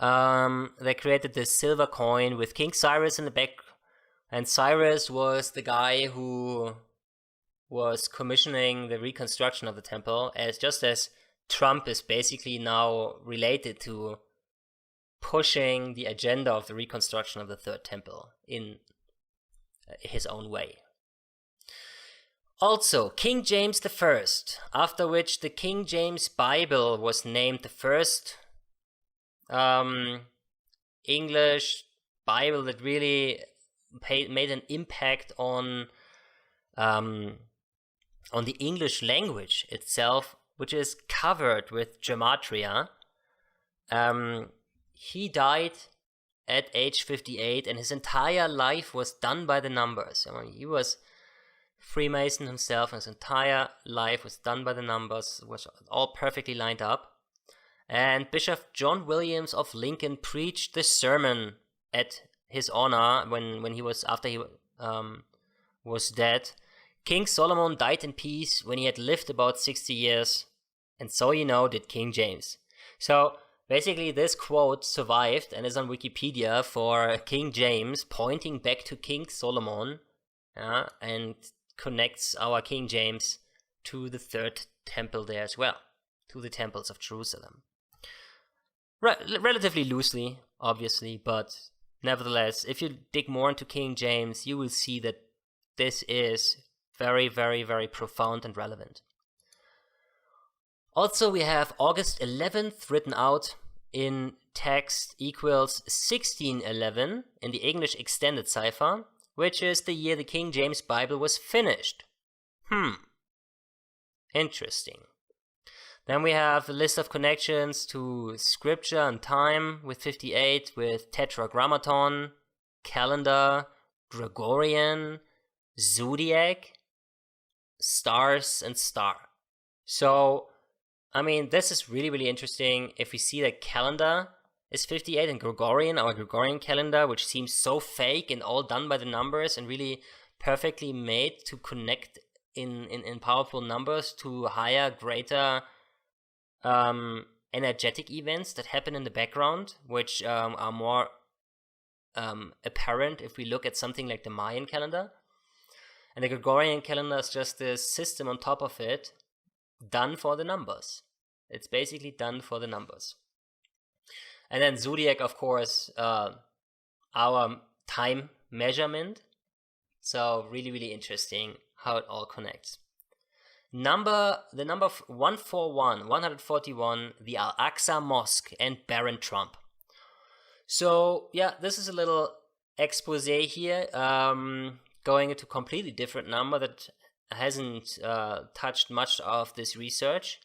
They created this silver coin with King Cyrus in the back, and Cyrus was the guy who was commissioning the reconstruction of the temple, just as Trump is basically now related to pushing the agenda of the reconstruction of the Third Temple in his own way. Also, King James I, after which the King James Bible was named the first English Bible that really made an impact on the English language itself, which is covered with gematria. He died at age 58, and his entire life was done by the numbers. I mean, he was Freemason himself, and his entire life was done by the numbers, was all perfectly lined up. And Bishop John Williams of Lincoln preached this sermon at his honor when he was, after he was dead. King Solomon died in peace when he had lived about 60 years, and so did King James. So basically this quote survived and is on Wikipedia for King James, pointing back to King Solomon, and connects our King James to the Third Temple there as well, to the temples of Jerusalem. Relatively loosely, obviously, but nevertheless, if you dig more into King James, you will see that this is very, very, very profound and relevant. Also, we have August 11th written out in text equals 1611 in the English Extended Cipher, which is the year the King James Bible was finished. Interesting. Then we have a list of connections to scripture and time with 58, with Tetragrammaton, calendar, Gregorian, zodiac, stars, and star. So, I mean, this is really, really interesting. If we see that calendar is 58 and Gregorian, our Gregorian calendar, which seems so fake and all done by the numbers and really perfectly made to connect in powerful numbers to higher, greater energetic events that happen in the background, which are more apparent if we look at something like the Mayan calendar. And the Gregorian calendar is just this system on top of it, done for the numbers. It's basically done for the numbers. And then zodiac, of course, our time measurement. So really, really interesting how it all connects. The number 141, the Al-Aqsa Mosque and Baron Trump. So yeah, this is a little expose here, going into a completely different number that hasn't touched much of this research.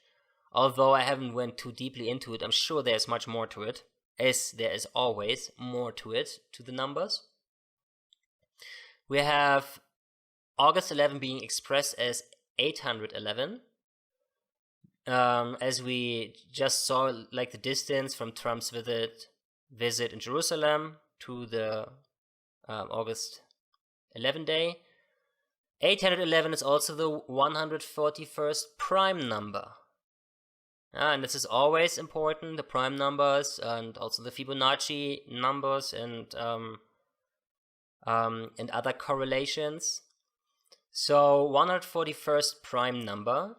Although I haven't went too deeply into it, I'm sure there's much more to it, as there is always more to it, to the numbers. We have August 11 being expressed as 811, as we just saw, like the distance from Trump's visit in Jerusalem to the August 11 day. 811 is also the 141st prime number. And this is always important, the prime numbers and also the Fibonacci numbers and other correlations. So 141st prime number.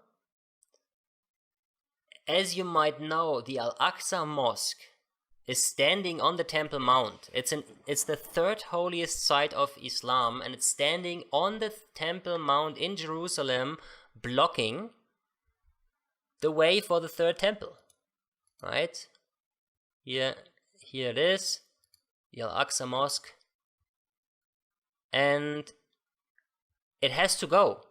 As you might know, the Al-Aqsa Mosque is standing on the Temple Mount. It's the third holiest site of Islam, and it's standing on the Temple Mount in Jerusalem, blocking the way for the Third Temple. Right? Here it is. the Al-Aqsa Mosque, and it has to go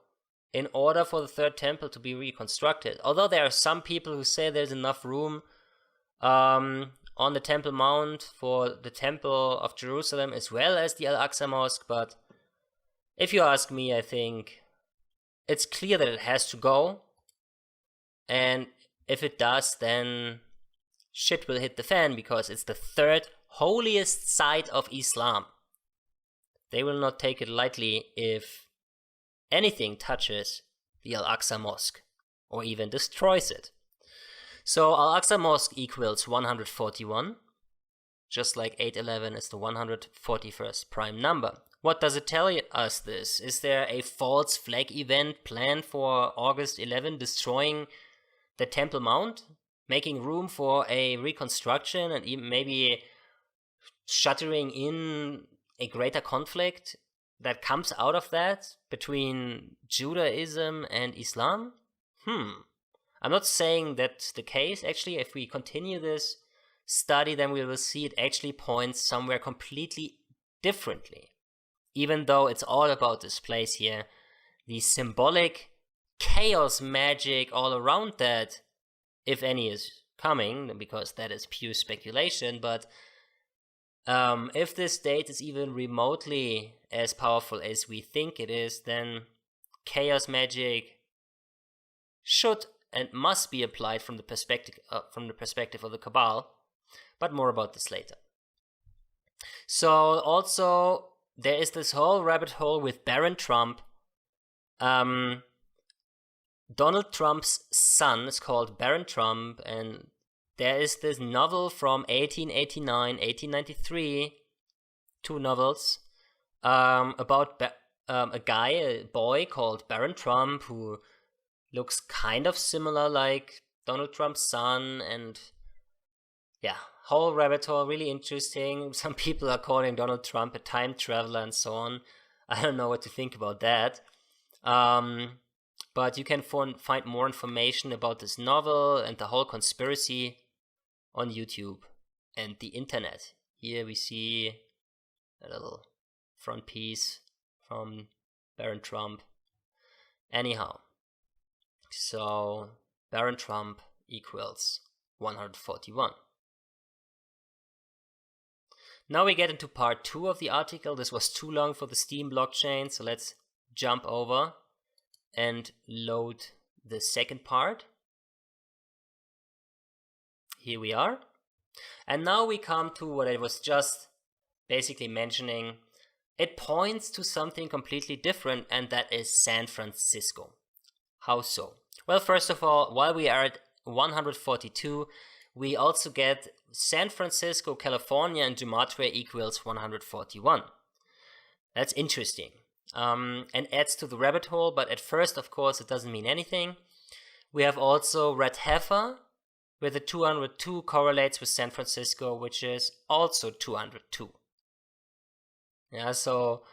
in order for the third temple to be reconstructed. Although there are some people who say there's enough room on the Temple Mount for the Temple of Jerusalem as well as the Al-Aqsa Mosque, but if you ask me, I think it's clear that it has to go, and if it does, then shit will hit the fan, because it's the third holiest site of Islam. They will not take it lightly if anything touches the Al-Aqsa Mosque, or even destroys it. So Al-Aqsa Mosque equals 141, just like 811 is the 141st prime number. What does it tell us this? Is there a false flag event planned for August 11, destroying the Temple Mount, making room for a reconstruction, and even maybe shuttering in a greater conflict that comes out of that between Judaism and Islam? I'm not saying that's the case. Actually, if we continue this study, then we will see it actually points somewhere completely differently. Even though it's all about this place here, the symbolic chaos magic all around that, if any is coming, because that is pure speculation, but if this date is even remotely as powerful as we think it is, then chaos magic should and must be applied from the perspective of the Cabal, but more about this later. So also there is this whole rabbit hole with Baron Trump. Donald Trump's son is called Baron Trump, and there is this novel from 1889, 1893, two novels, about a boy called Baron Trump, who looks kind of similar like Donald Trump's son, and yeah, whole rabbit hole, really interesting. Some people are calling Donald Trump a time traveler and so on. I don't know what to think about that. But you can find more information about this novel and the whole conspiracy on YouTube and the internet. Here we see a little front piece from Baron Trump. Anyhow, so Baron Trump equals 141. Now we get into part 2 of the article. This was too long for the Steem blockchain, so let's jump over and load the second part. Here we are. And now we come to what I was just basically mentioning. It points to something completely different, and that is San Francisco. How so? Well, first of all, while we are at 142, we also get San Francisco, California, and Gematria equals 141. That's interesting. And adds to the rabbit hole, but at first, of course, it doesn't mean anything. We have also Red Heifer, where the 202 correlates with San Francisco, which is also 202. Yeah, so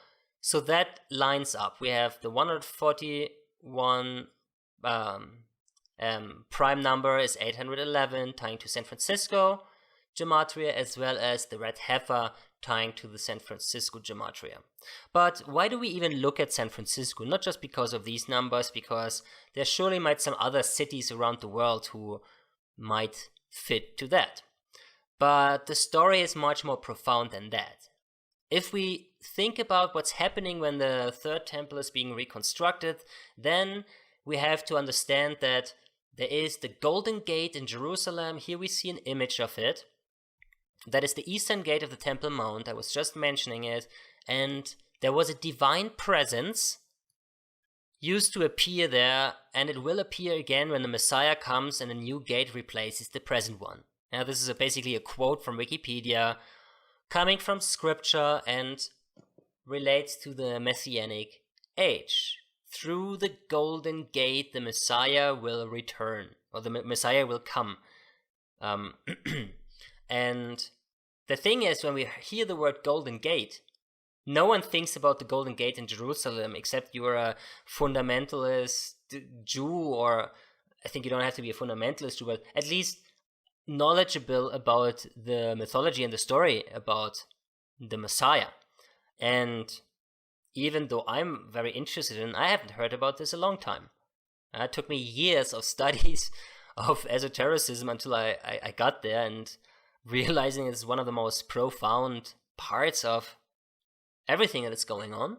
that lines up. We have the 141 prime number is 811, tying to San Francisco Gematria, as well as the Red Heifer tying to the San Francisco Gematria. But why do we even look at San Francisco? Not just because of these numbers, because there surely might some other cities around the world who might fit to that. But the story is much more profound than that. If we think about what's happening when the third temple is being reconstructed, then we have to understand that there is the Golden Gate in Jerusalem. Here we see an image of it. That is the eastern gate of the Temple Mount. I was just mentioning it. And there was a divine presence used to appear there, and it will appear again when the Messiah comes and a new gate replaces the present one. Now, this is basically a quote from Wikipedia coming from scripture and relates to the Messianic age. Through the Golden Gate, the Messiah will return, or the Messiah will come. And the thing is, when we hear the word Golden Gate, no one thinks about the Golden Gate in Jerusalem, except you are a fundamentalist Jew, or I think you don't have to be a fundamentalist Jew, but at least knowledgeable about the mythology and the story about the Messiah. And even though I'm very interested in, I haven't heard about this a long time. It took me years of studies of esotericism until I got there, and realizing it's one of the most profound parts of everything that is going on.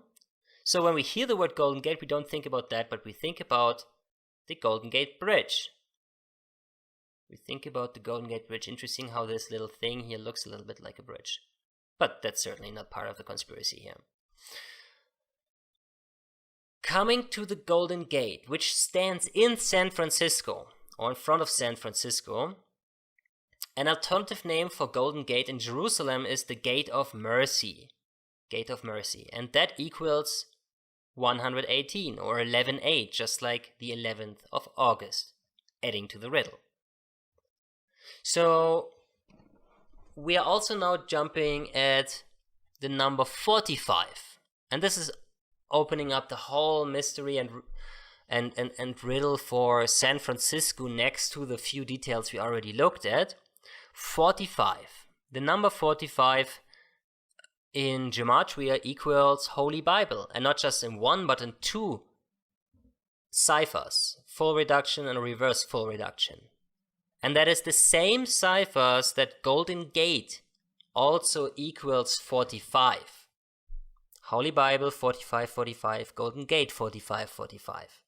So when we hear the word Golden Gate, we don't think about that, but we think about the Golden Gate Bridge. We think about the Golden Gate Bridge. Interesting how this little thing here looks a little bit like a bridge. But that's certainly not part of the conspiracy here. Coming to the Golden Gate, which stands in San Francisco, or in front of San Francisco. An alternative name for Golden Gate in Jerusalem is the Gate of Mercy. Gate of Mercy. And that equals 118, or 11-8, just like the 11th of August, adding to the riddle. So we are also now jumping at the number 45. And this is opening up the whole mystery and riddle for San Francisco next to the few details we already looked at. 45. The number 45 in Gematria equals Holy Bible, and not just in one, but in two ciphers, full reduction and reverse full reduction. And that is the same ciphers that Golden Gate also equals 45. Holy Bible 4545, Golden Gate 4545.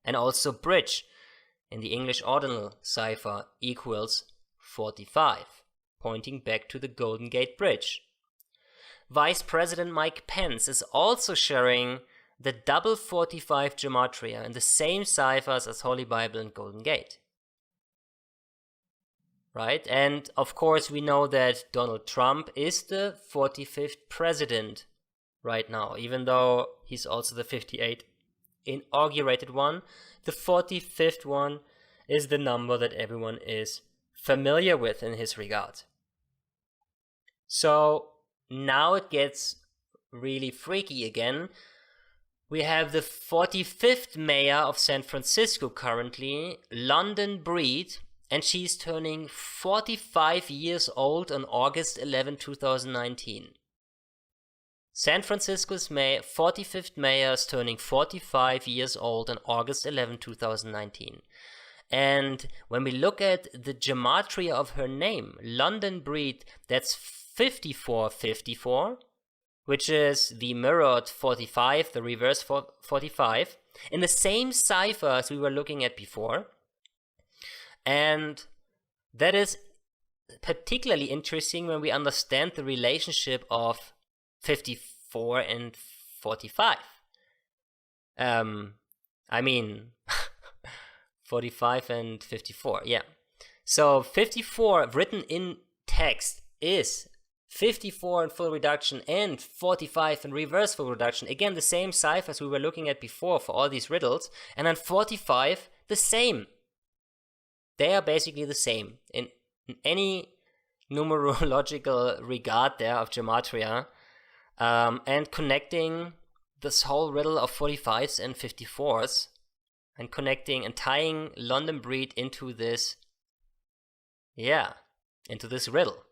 And also bridge in the English ordinal cipher equals 45, pointing back to the Golden Gate Bridge. Vice President Mike Pence is also sharing the double 45 gematria in the same ciphers as Holy Bible and Golden Gate. Right? And of course we know that Donald Trump is the 45th president right now, even though he's also the 58th inaugurated one. The 45th one is the number that everyone is familiar with in his regard. So now it gets really freaky again. We have the 45th mayor of San Francisco currently, London Breed, and she's turning 45 years old on August 11, 2019. San Francisco's 45th mayor is turning 45 years old on August 11, 2019. And when we look at the gematria of her name, London Breed, that's 5454, which is the mirrored 45, the reverse 45, in the same cipher as we were looking at before. And that is particularly interesting when we understand the relationship of 54 and 45. 45 and 54, yeah. So 54 written in text is 54 in full reduction and 45 in reverse full reduction. Again, the same ciphers we were looking at before for all these riddles. And then 45, the same. They are basically the same in any numerological regard there of gematria. And connecting this whole riddle of 45s and 54s and connecting and tying London Breed into this, into this riddle.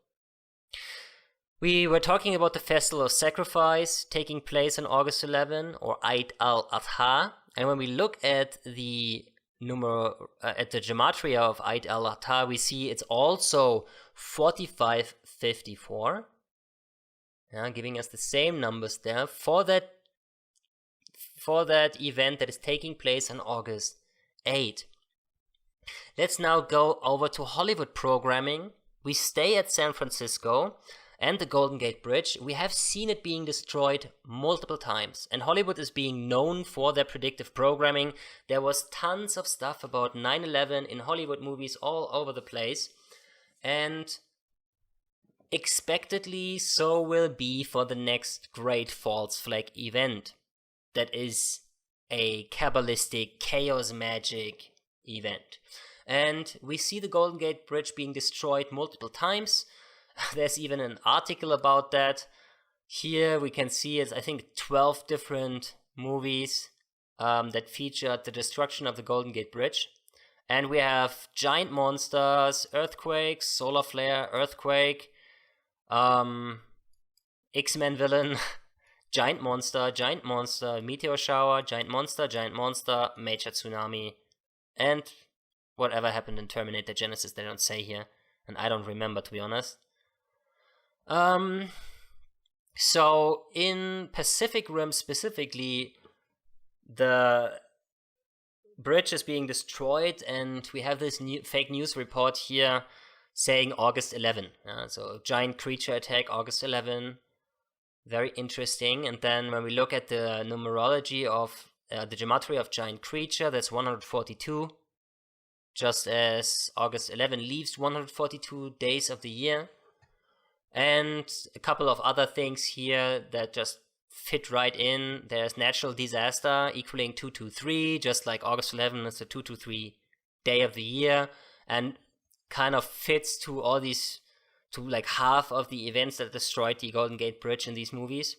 We were talking about the festival of sacrifice taking place on August 11, or Eid al-Adha, and when we look at the gematria of Eid al-Adha, we see it's also 4554, giving us the same numbers there for that event that is taking place on August 8. Let's now go over to Hollywood programming. We stay at San Francisco and the Golden Gate Bridge. We have seen it being destroyed multiple times, and Hollywood is being known for their predictive programming. There was tons of stuff about 9/11 in Hollywood movies all over the place, and expectedly so will be for the next great false flag event. That is a Kabbalistic chaos magic event. And we see the Golden Gate Bridge being destroyed multiple times. There's even an article about that. Here we can see it's, I think, 12 different movies that featured the destruction of the Golden Gate Bridge. And we have giant monsters, earthquakes, solar flare, earthquake, X-Men villain, giant monster, meteor shower, giant monster, major tsunami, and whatever happened in Terminator Genesis, they don't say here, and I don't remember, to be honest. So in Pacific Rim specifically, the bridge is being destroyed, and we have this fake news report here saying August 11. So giant creature attack, August 11. Very interesting. And then when we look at the numerology of the gematria of giant creature, that's 142. Just as August 11 leaves 142 days of the year. And a couple of other things here that just fit right in. There's natural disaster equaling 223, just like August 11 is the 223 day of the year, and kind of fits to all these, to like half of the events that destroyed the Golden Gate Bridge in these movies.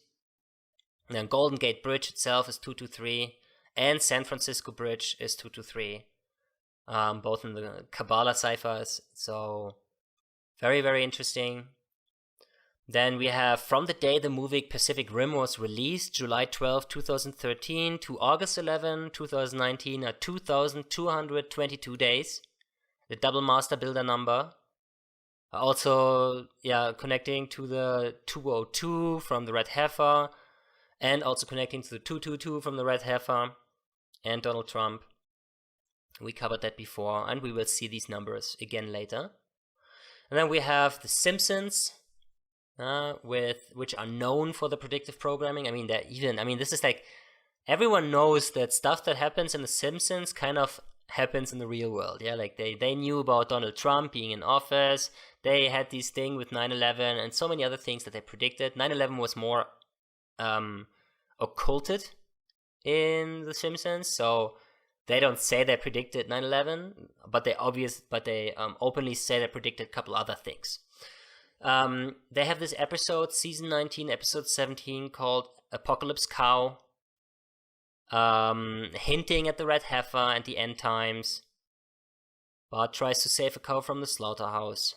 And Golden Gate Bridge itself is 223, and San Francisco Bridge is 223, both in the Kabbalah ciphers. So very, very interesting. Then we have from the day the movie Pacific Rim was released, July 12, 2013 to August 11, 2019, are 2,222 days. The double master builder number. Also, connecting to the 202 from the Red Heifer, and also connecting to the 222 from the Red Heifer and Donald Trump. We covered that before, and we will see these numbers again later. And then we have The Simpsons, which are known for the predictive programming. This is like, everyone knows that stuff that happens in The Simpsons kind of happens in the real world. Yeah, like they knew about Donald Trump being in office. They had this thing with 9/11 and so many other things that they predicted. 9/11 was more occulted in The Simpsons, so they don't say they predicted 9/11, but they openly say they predicted a couple other things. They have this episode, season 19, episode 17, called Apocalypse Cow, hinting at the Red Heifer and the end times. Bart tries to save a cow from the slaughterhouse.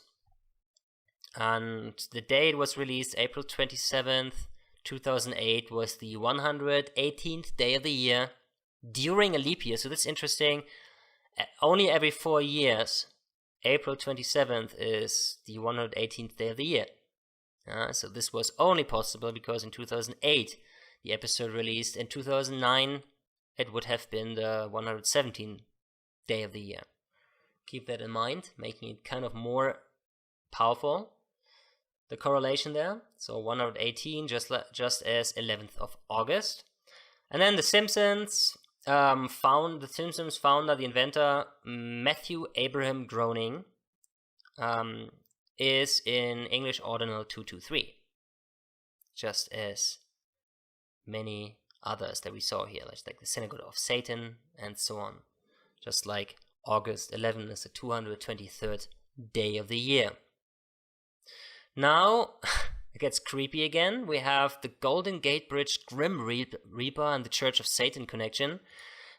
And the day it was released, April 27th, 2008, was the 118th day of the year during a leap year. So that's interesting. Only every 4 years, April 27th is the 118th day of the year. So this was only possible because in 2008 the episode released. In 2009 it would have been the 117th day of the year. Keep that in mind, making it kind of more powerful, the correlation there. So 118 just as 11th of August. And then The Simpsons founder, the inventor, Matthew Abraham Groening, is in English Ordinal 223, just as many others that we saw here, like the Synagogue of Satan and so on. Just like August 11 is the 223rd day of the year. Now, it gets creepy again. We have the Golden Gate Bridge Grim Reaper and the Church of Satan connection.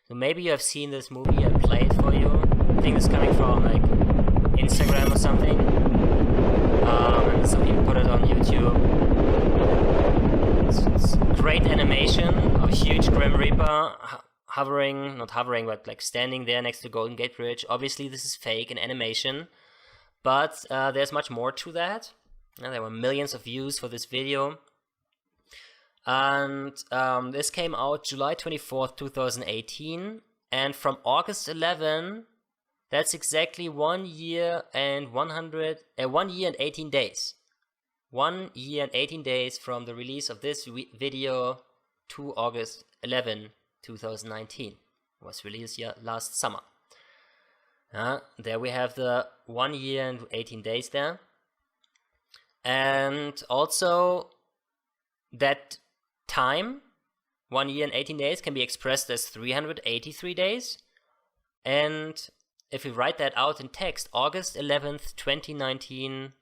So maybe you have seen this movie. I played for you. I think it's coming from like Instagram or something. And some people put it on YouTube. It's great animation of a huge Grim Reaper not hovering, but like standing there next to Golden Gate Bridge. Obviously, this is fake and animation, but there's much more to that. There were millions of views for this video. And this came out July 24th, 2018. And from August 11, that's exactly 1 year and 18 days. 1 year and 18 days from the release of this video to August 11, 2019. It was released last summer. There we have the 1 year and 18 days there. And also that time, 1 year and 18 days, can be expressed as 383 days. And if we write that out in text, August 11th, 2019,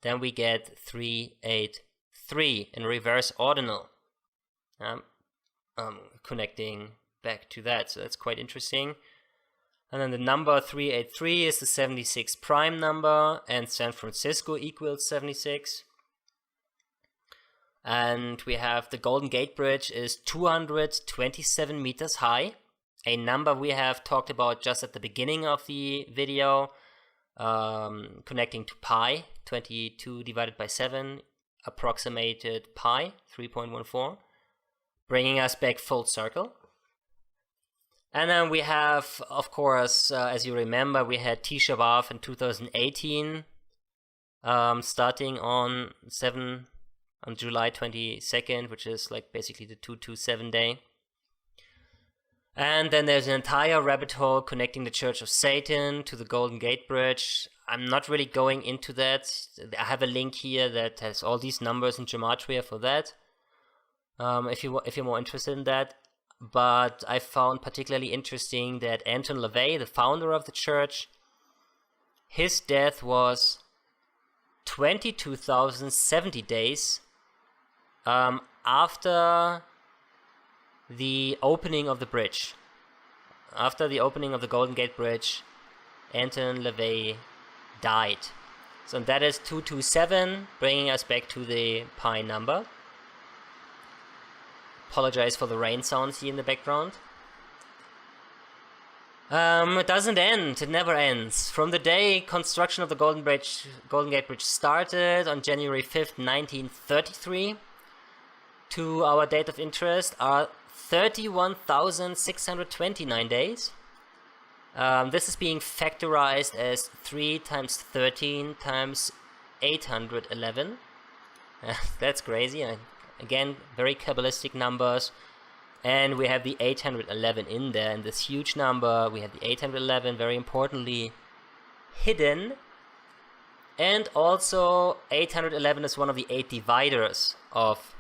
then we get 383 in reverse ordinal. Connecting back to that, so that's quite interesting. And then the number 383 is the 76 prime number, and San Francisco equals 76. And we have the Golden Gate Bridge is 227 meters high, a number we have talked about just at the beginning of the video, connecting to pi, 22 divided by 7, approximated pi, 3.14, bringing us back full circle. And then we have, of course, as you remember, we had Tisha B'Av in 2018, starting on July 22nd, which is like basically the 227 day. And then there's an entire rabbit hole connecting the Church of Satan to the Golden Gate Bridge. I'm not really going into that. I have a link here that has all these numbers in Gematria for that, if you're more interested in that. But I found particularly interesting that Anton LaVey, the founder of the church, his death was 22,070 days after the opening of the bridge. After the opening of the Golden Gate Bridge, Anton LaVey died. So that is 227, bringing us back to the pi number. Apologize for the rain sounds here in the background. It doesn't end, it never ends. From the day construction of the Golden Gate Bridge started on January 5th, 1933, to our date of interest are 31,629 days. This is being factorized as 3 times 13 times 811. That's crazy. Again, very Kabbalistic numbers. And we have the 811 in there. And this huge number, we have the 811, very importantly, hidden. And also, 811 is one of the 8 dividers of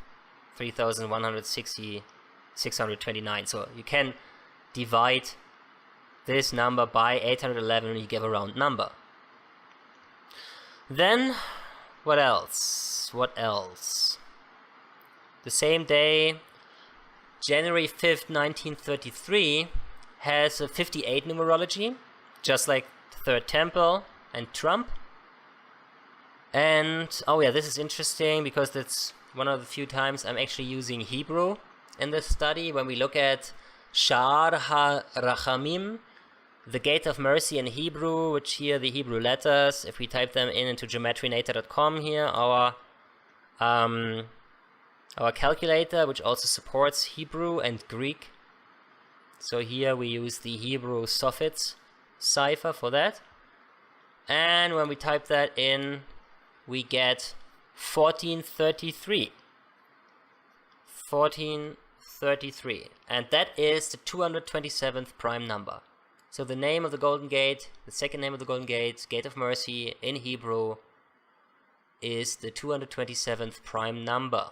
3,160,629. So you can divide this number by 811 and you get a round number. Then, what else? The same day, January 5th, 1933, has a 58 numerology, just like the Third Temple and Trump. And, oh yeah, this is interesting because that's one of the few times I'm actually using Hebrew in this study. When we look at Sha'ar HaRachamim, the Gate of Mercy in Hebrew, which here the Hebrew letters, if we type them into gematrynator.com here, our calculator, which also supports Hebrew and Greek. So here we use the Hebrew Sophits cipher for that. And when we type that in, we get 1433. 1433. And that is the 227th prime number. So the name of the Golden Gate, the second name of the Golden Gate, Gate of Mercy in Hebrew, is the 227th prime number.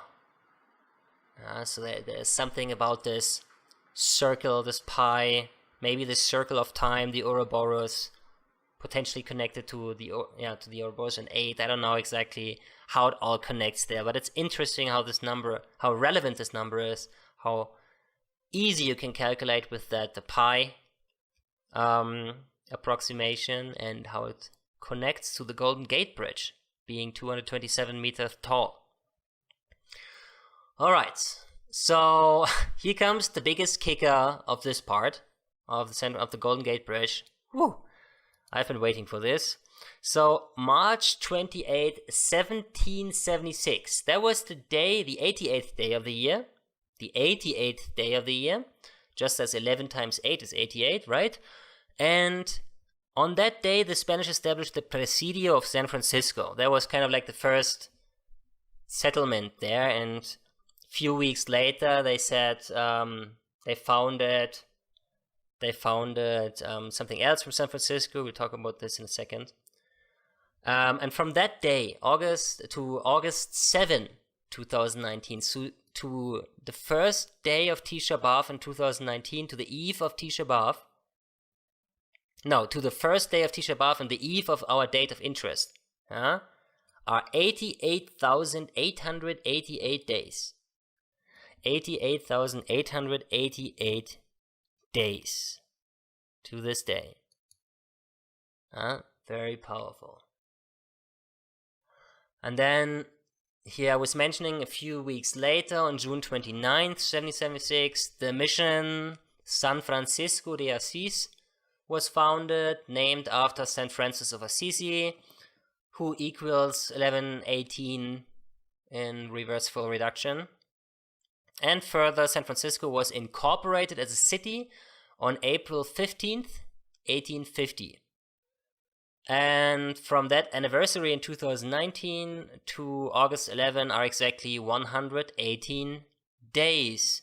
So there's something about this circle, this pi, maybe the circle of time, the Ouroboros, potentially connected to the Ouroboros and 8. I don't know exactly how it all connects there, but it's interesting how relevant this number is, how easy you can calculate with that the pi approximation, and how it connects to the Golden Gate Bridge being 227 meters tall. Alright, so here comes the biggest kicker of this part of the center of the Golden Gate Bridge. Woo! I've been waiting for this. So March 28, 1776. That was the day, the 88th day of the year. The 88th day of the year. Just as 11 times 8 is 88, right? And on that day, the Spanish established the Presidio of San Francisco. That was kind of like the first settlement there, and few weeks later, they said they founded something else from San Francisco. We'll talk about this in a second. And from that day, August 7, 2019, to the first day of Tisha B'Av in 2019, to the eve of Tisha B'Av. No, to the first day of Tisha B'Av and the eve of our date of interest, are 88,888 days. 88,888 days to this day. Very powerful. And then here I was mentioning a few weeks later, on June 29th, 1776, the mission San Francisco de Assis was founded, named after St. Francis of Assisi, who equals 1118 in reverse full reduction. And further, San Francisco was incorporated as a city on April 15th, 1850. And from that anniversary in 2019 to August 11 are exactly 118 days,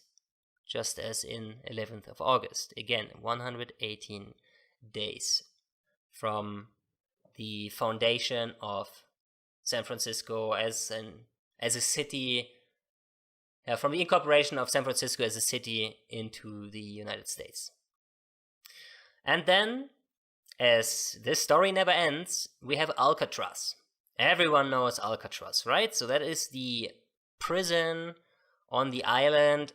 just as in 11th of August. Again, 118 days from the foundation of San Francisco as a city, from the incorporation of San Francisco as a city into the United States. And then, as this story never ends, we have Alcatraz. Everyone knows Alcatraz, right? So that is the prison on the island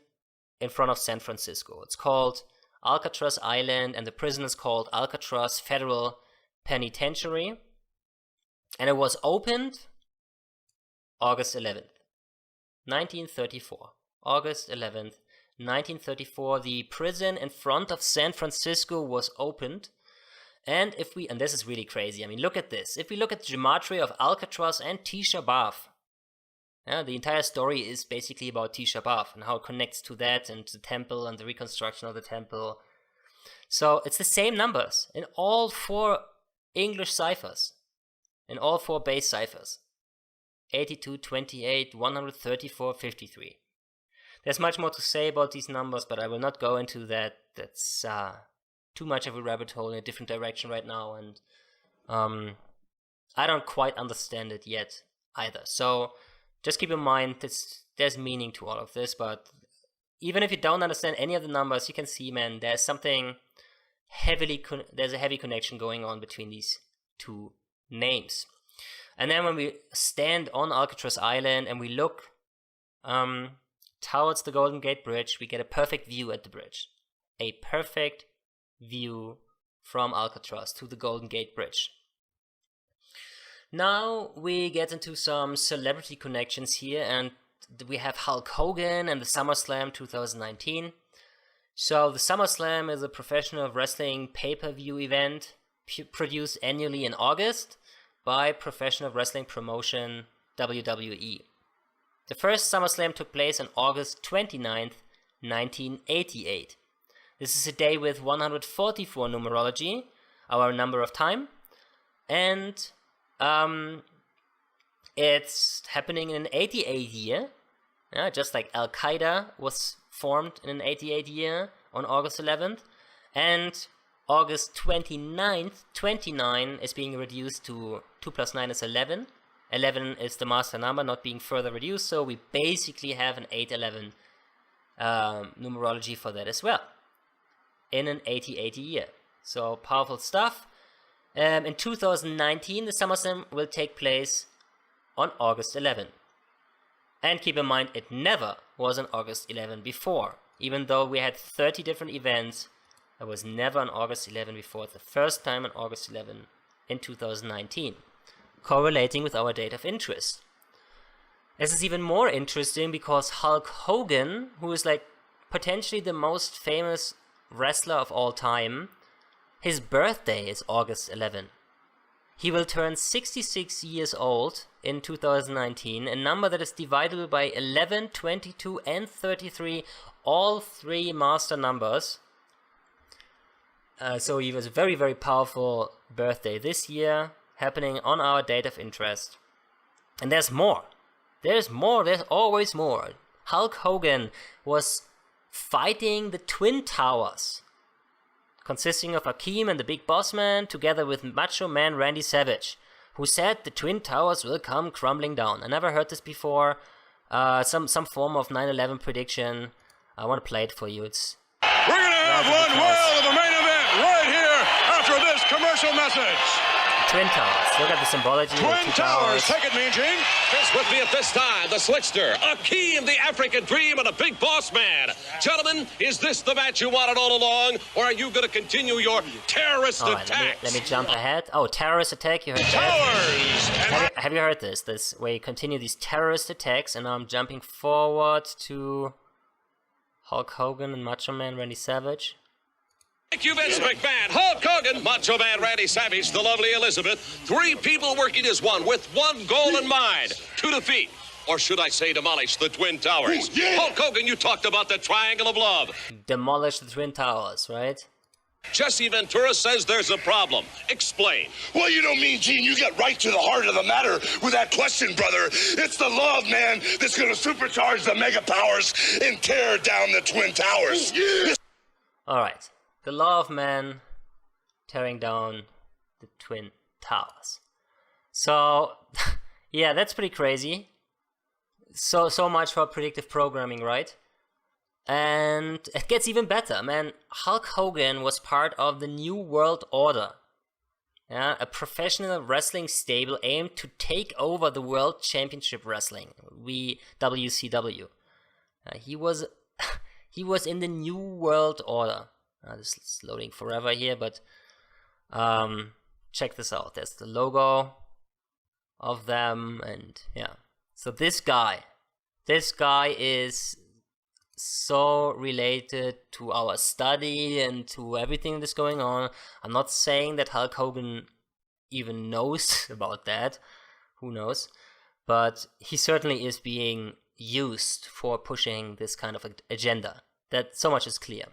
in front of San Francisco. It's called Alcatraz Island, and the prison is called Alcatraz Federal Penitentiary. And it was opened August 11th, 1934. August 11th, 1934, the prison in front of San Francisco was opened. And and this is really crazy, I mean, look at this. If we look at the gematria of Alcatraz and Tisha B'Av, the entire story is basically about Tisha B'Av and how it connects to that and the temple and the reconstruction of the temple. So it's the same numbers in all 4 English ciphers, in all 4 base ciphers. 82, 28, 134, 53. There's much more to say about these numbers, but I will not go into that. That's too much of a rabbit hole in a different direction right now, and I don't quite understand it yet either. So just keep in mind there's meaning to all of this, but even if you don't understand any of the numbers, you can see, man, there's a heavy connection going on between these 2 names. And then when we stand on Alcatraz Island and we look towards the Golden Gate Bridge, we get a perfect view at the bridge. A perfect view from Alcatraz to the Golden Gate Bridge. Now we get into some celebrity connections here, and we have Hulk Hogan and the SummerSlam 2019. So the SummerSlam is a professional wrestling pay-per-view event produced annually in August by professional wrestling promotion WWE. The first SummerSlam took place on August 29th, 1988. This is a day with 144 numerology, our number of time, and it's happening in an 88 year, just like Al-Qaeda was formed in an 88 year on August 11th, and August 29th, 29 is being reduced to 2 plus 9 is 11. 11 is the master number, not being further reduced, so we basically have an 811 numerology for that as well, in an 80 year. So powerful stuff. In 2019, the SummerSlam will take place on August 11. And keep in mind, it never was on August 11 before. Even though we had 30 different events, it was never on August 11 before. It's the first time on August 11 in 2019, correlating with our date of interest. This is even more interesting because Hulk Hogan, who is like potentially the most famous wrestler of all time, his birthday is August 11. He will turn 66 years old in 2019, a number that is divisible by 11, 22, and 33, all 3 master numbers. So he was a very, very powerful birthday this year, happening on our date of interest. And there's more. There's more. There's always more. Hulk Hogan was fighting the Twin Towers, consisting of Akeem and the Big Boss Man, together with Macho Man Randy Savage, who said the Twin Towers will come crumbling down. I never heard this before. Some form of 9/11 prediction. I want to play it for you. We're going to have one whale of a main event right here after this commercial message. Twin Towers. Look at the symbology of Twin two Towers. Take it, Mean Gene. This with me at this time, the Slickster, Akeem, the African Dream, and a big boss man. Gentlemen, is this the match you wanted all along, or are you going to continue your terrorist attacks? Let me jump ahead. Oh, terrorist attack, you heard that? Have you heard this? This where you continue these terrorist attacks, and now I'm jumping forward to Hulk Hogan and Macho Man Randy Savage. Thank you, Vince McMahon, Hulk Hogan, Macho Man Randy Savage, the lovely Elizabeth. 3 people working as one with one goal in mind, to defeat, or should I say demolish, the Twin Towers. Ooh, yeah. Hulk Hogan, you talked about the Triangle of Love. Demolish the Twin Towers, right? Jesse Ventura says there's a problem. Explain. Well, you know, Mean Gene, you get right to the heart of the matter with that question, brother. It's the love, man, that's going to supercharge the mega powers and tear down the Twin Towers. Yeah. All right. The law of man tearing down the Twin Towers. So, yeah, that's pretty crazy. So much for predictive programming, right? And it gets even better, man. Hulk Hogan was part of the New World Order. Yeah, a professional wrestling stable aimed to take over the World Championship Wrestling, WCW. He was in the New World Order. This is loading forever here, but check this out. There's the logo of them, and yeah. So this guy is so related to our study and to everything that's going on. I'm not saying that Hulk Hogan even knows about that. Who knows? But he certainly is being used for pushing this kind of agenda. That so much is clear.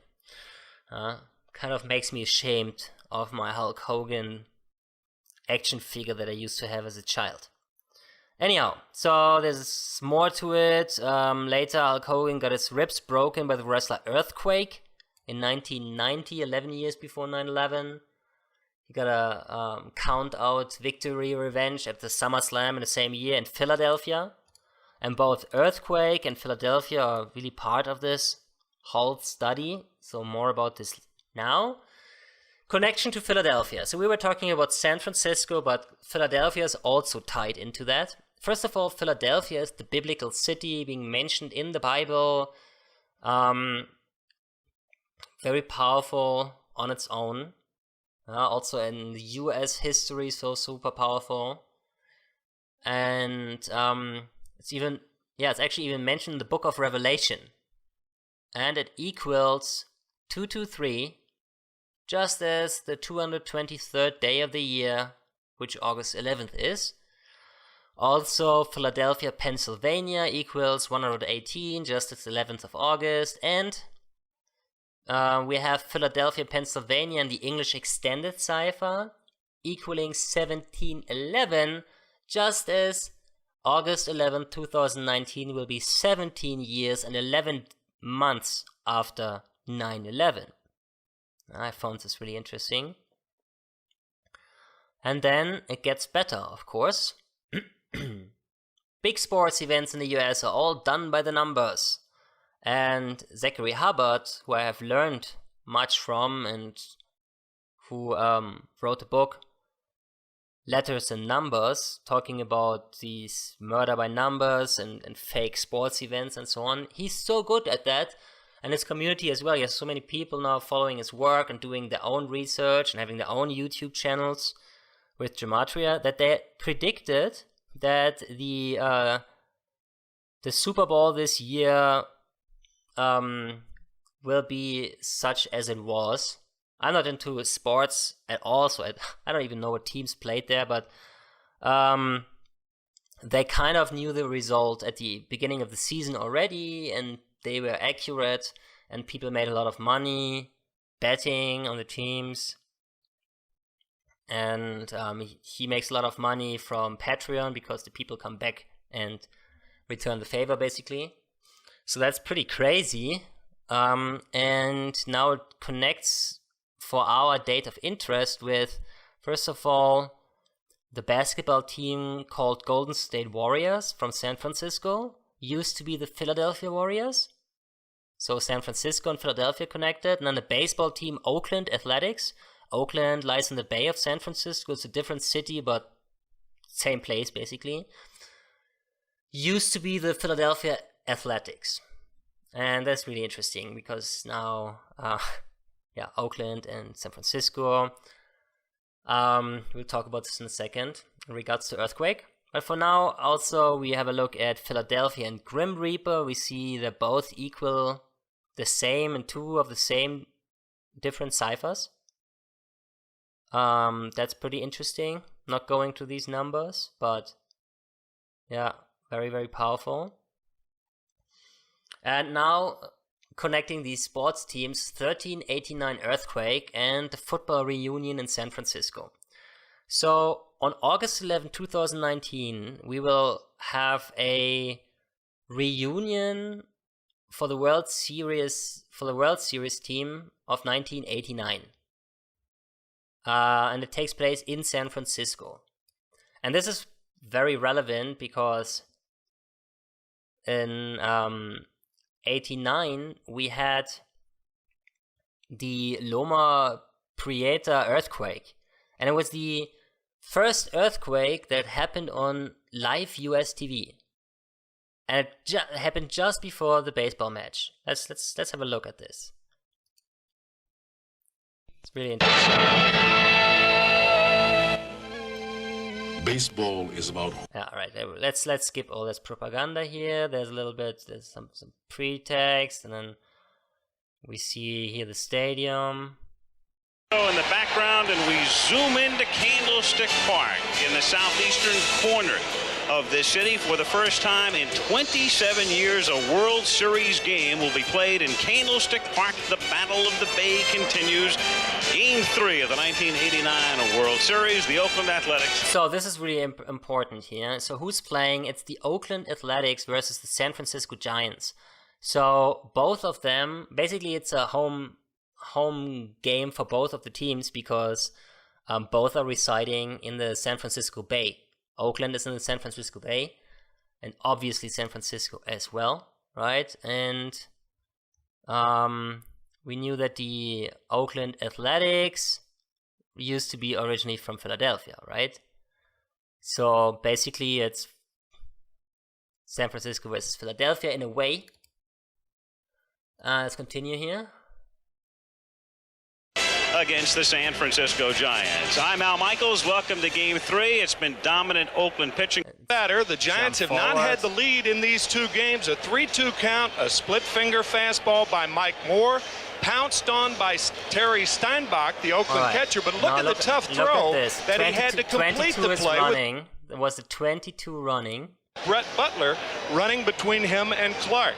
Kind of makes me ashamed of my Hulk Hogan action figure that I used to have as a child. Anyhow, so there's more to it. Later, Hulk Hogan got his ribs broken by the wrestler Earthquake in 1990, 11 years before 9/11. He got a count-out victory revenge at the SummerSlam in the same year in Philadelphia. And both Earthquake and Philadelphia are really part of this whole study. So more about this now. Connection to Philadelphia. So we were talking about San Francisco, but Philadelphia is also tied into that. First of all, Philadelphia is the biblical city being mentioned in the Bible. Very powerful on its own. Also in the US history, so super powerful. And it's actually even mentioned in the book of Revelation. And it equals 223, just as the 223rd day of the year, which August 11th is. Also, Philadelphia, Pennsylvania equals 118, just as 11th of August. And we have Philadelphia, Pennsylvania in the English extended cipher equaling 1711, just as August 11th, 2019 will be 17 years and 11 months after 9/11. I found this really interesting. And then it gets better, of course. Big sports events in the US are all done by the numbers. And Zachary Hubbard, who I have learned much from and who wrote a book, Letters and Numbers, talking about these murder by numbers and fake sports events and so on. He's so good at that. And his community as well. He has so many people now following his work and doing their own research and having their own YouTube channels with Gematria, that they predicted that the Super Bowl this year will be such as it was. I'm not into sports at all, so I don't even know what teams played there, but they kind of knew the result at the beginning of the season already, and they were accurate, and people made a lot of money betting on the teams. And he makes a lot of money from Patreon because the people come back and return the favor, basically. So that's pretty crazy. And now it connects for our date of interest with, first of all, the basketball team called Golden State Warriors from San Francisco. Used to be the Philadelphia Warriors. So San Francisco and Philadelphia connected. And then the baseball team Oakland Athletics. Oakland lies in the Bay of San Francisco. It's a different city, but same place basically. Used to be the Philadelphia Athletics. And that's really interesting because now, Oakland and San Francisco. We'll talk about this in a second in regards to earthquake. But for now, also, we have a look at Philadelphia and Grim Reaper. We see they're both equal, the same, and two of the same different ciphers. That's pretty interesting. Not going to these numbers, but yeah, very, very powerful. And now, connecting these sports teams, 1389 earthquake and the football reunion in San Francisco. So on August 11, 2019, we will have a reunion for the World Series team of 1989. And it takes place in San Francisco. And this is very relevant because in 89 we had the Loma Prieta earthquake, and it was the first earthquake that happened on live US TV, and it happened just before the baseball match. Let's have a look at this. It's really interesting. Baseball is about... Yeah, all right. Let's skip all this propaganda here. There's some pretext, and then we see here the stadium. In the background, and we zoom into Candlestick Park in the southeastern corner of this city. For the first time in 27 years, a World Series game will be played in Candlestick Park. The Battle of the Bay continues. Game 3 of the 1989 World Series, the Oakland Athletics. So this is really important here. So who's playing? It's the Oakland Athletics versus the San Francisco Giants. So both of them, basically it's a home game for both of the teams because both are residing in the San Francisco Bay. Oakland is in the San Francisco Bay, and obviously San Francisco as well, right? And we knew that the Oakland Athletics used to be originally from Philadelphia, right? So basically it's San Francisco versus Philadelphia in a way. Let's continue here. Against the San Francisco Giants. I'm Al Michaels. Welcome to Game 3. It's been dominant Oakland pitching. The Giants have not had the lead in these two games. A 3-2 count, a split finger fastball by Mike Moore, pounced on by Terry Steinbach, the Oakland catcher. But look at the tough throw that he had to complete the play. Running. There was a 22 running. Brett Butler running between him and Clark.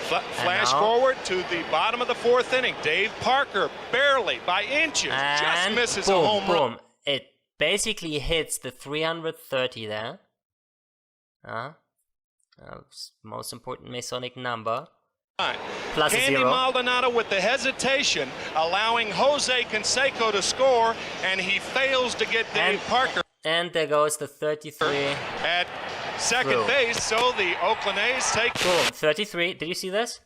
Flash forward to the bottom of the fourth inning. Dave Parker barely by inches just misses a home run. It basically hits the 330 there. Most important Masonic number. Plus Candy a 0. Maldonado with the hesitation, allowing Jose Canseco to score, and he fails to get Dave Parker. And there goes the 33. At second base, so the Oakland A's take... Boom, 33. Did you see this?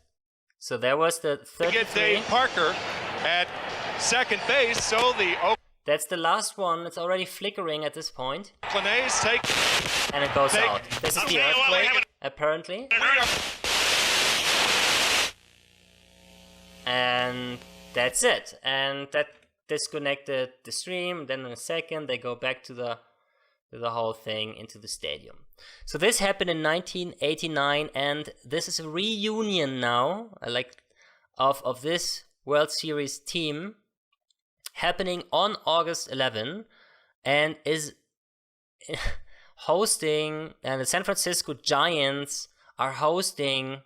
So there was the 33. Get Dave Parker at second base, so the... That's the last one. It's already flickering at this point. Oakland A's take... And it goes out. This is the earthquake, apparently. And that's it. And that disconnected the stream. Then in a second, they go back to the whole thing into the stadium. So this happened in 1989, and this is a reunion now, of this World Series team happening on August 11, and is hosting, and the San Francisco Giants are hosting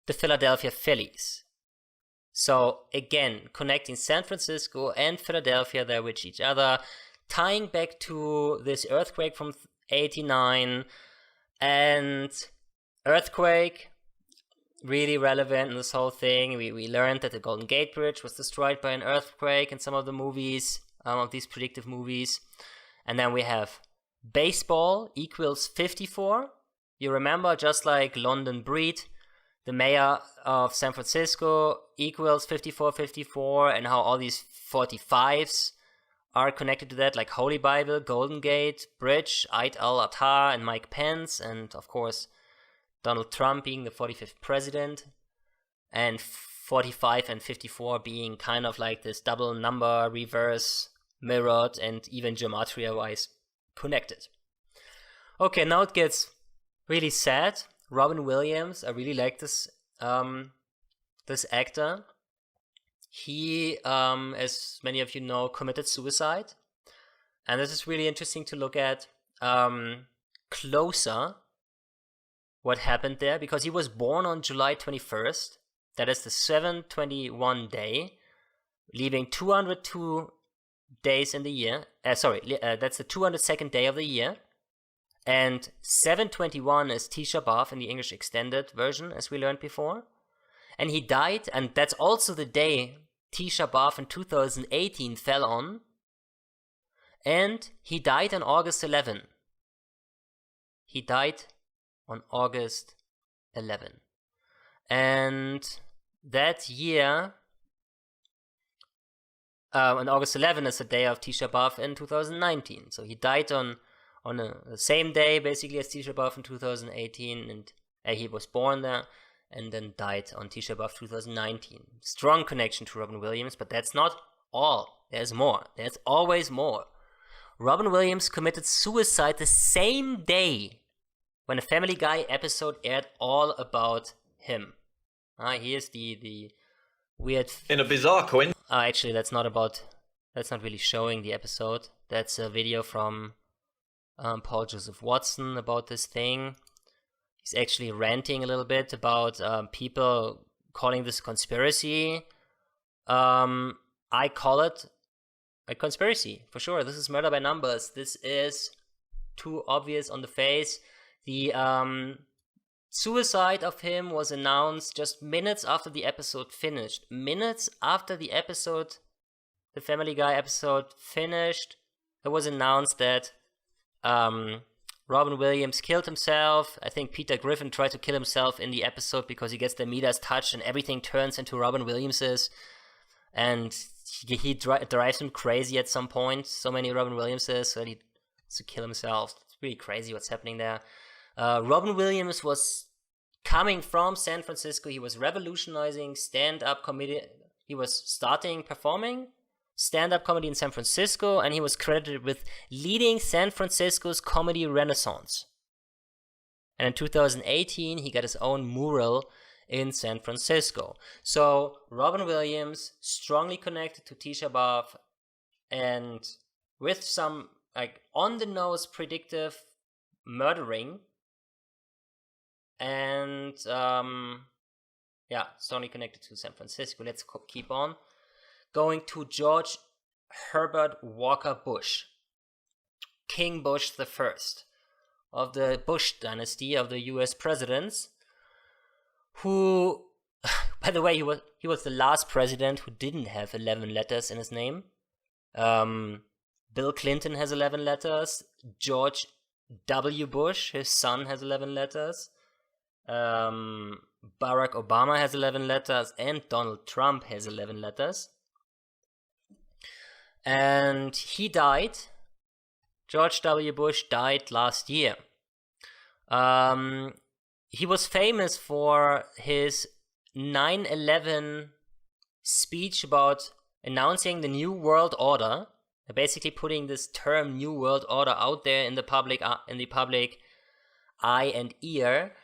the Philadelphia Phillies. So again, connecting San Francisco and Philadelphia there with each other, tying back to this earthquake from 89, and earthquake, really relevant in this whole thing. We learned that the Golden Gate Bridge was destroyed by an earthquake in some of the movies, of these predictive movies. And then we have baseball equals 54. You remember, just like London Breed, the mayor of San Francisco equals 54, and how all these 45s are connected to that, like Holy Bible, Golden Gate Bridge, Eid al-Adha, and Mike Pence, and of course Donald Trump being the 45th president, and 45 and 54 being kind of like this double number, reverse, mirrored, and even gematria-wise connected. Okay, now it gets really sad. Robin Williams, I really like this this actor. He, as many of you know, committed suicide. And this is really interesting to look at closer what happened there, because he was born on July 21st. That is the 721 day, leaving 202 days in the year. That's the 202nd day of the year. And 721 is Tisha B'Av in the English extended version, as we learned before. And he died, and that's also the day Tisha B'Av in 2018 fell on. And he died on August 11. He died on August 11. And that year, on August 11 is the day of Tisha B'Av in 2019. So he died on the same day, basically, as Tisha B'Av in 2018, and he was born there, and then died on Tisha B'Av 2019. Strong connection to Robin Williams, but that's not all. There's more. There's always more. Robin Williams committed suicide the same day when a Family Guy episode aired all about him. Here's the weird... In a bizarre coincidence. Actually, that's not really showing the episode. That's a video from Paul Joseph Watson about this thing. He's actually ranting a little bit about people calling this conspiracy. I call it a conspiracy, for sure. This is murder by numbers. This is too obvious on the face. The suicide of him was announced just minutes after the episode finished. Minutes after the Family Guy episode finished, it was announced that Robin Williams killed himself. I think Peter Griffin tried to kill himself in the episode because he gets the Midas touch and everything turns into Robin Williams's. And he drives him crazy at some point. So many Robin Williamses, so he has to kill himself. It's really crazy what's happening there. Robin Williams was coming from San Francisco. He was revolutionizing stand-up comedy. He was starting performing stand-up comedy in San Francisco, and he was credited with leading San Francisco's comedy renaissance. And in 2018, he got his own mural in San Francisco. So Robin Williams, strongly connected to Tisha B'Av, and with some like on-the-nose predictive murdering, and strongly connected to San Francisco. Let's keep on. Going to George Herbert Walker Bush, King Bush the First of the Bush dynasty of the U.S. presidents, who, by the way, he was the last president who didn't have 11 letters in his name. Bill Clinton has 11 letters. George W. Bush, his son, has 11 letters. Barack Obama has 11 letters, and Donald Trump has 11 letters. And he died. George W. Bush died last year. He was famous for his 9/11 speech about announcing the New World Order, basically putting this term New World Order out there in the public eye and ear.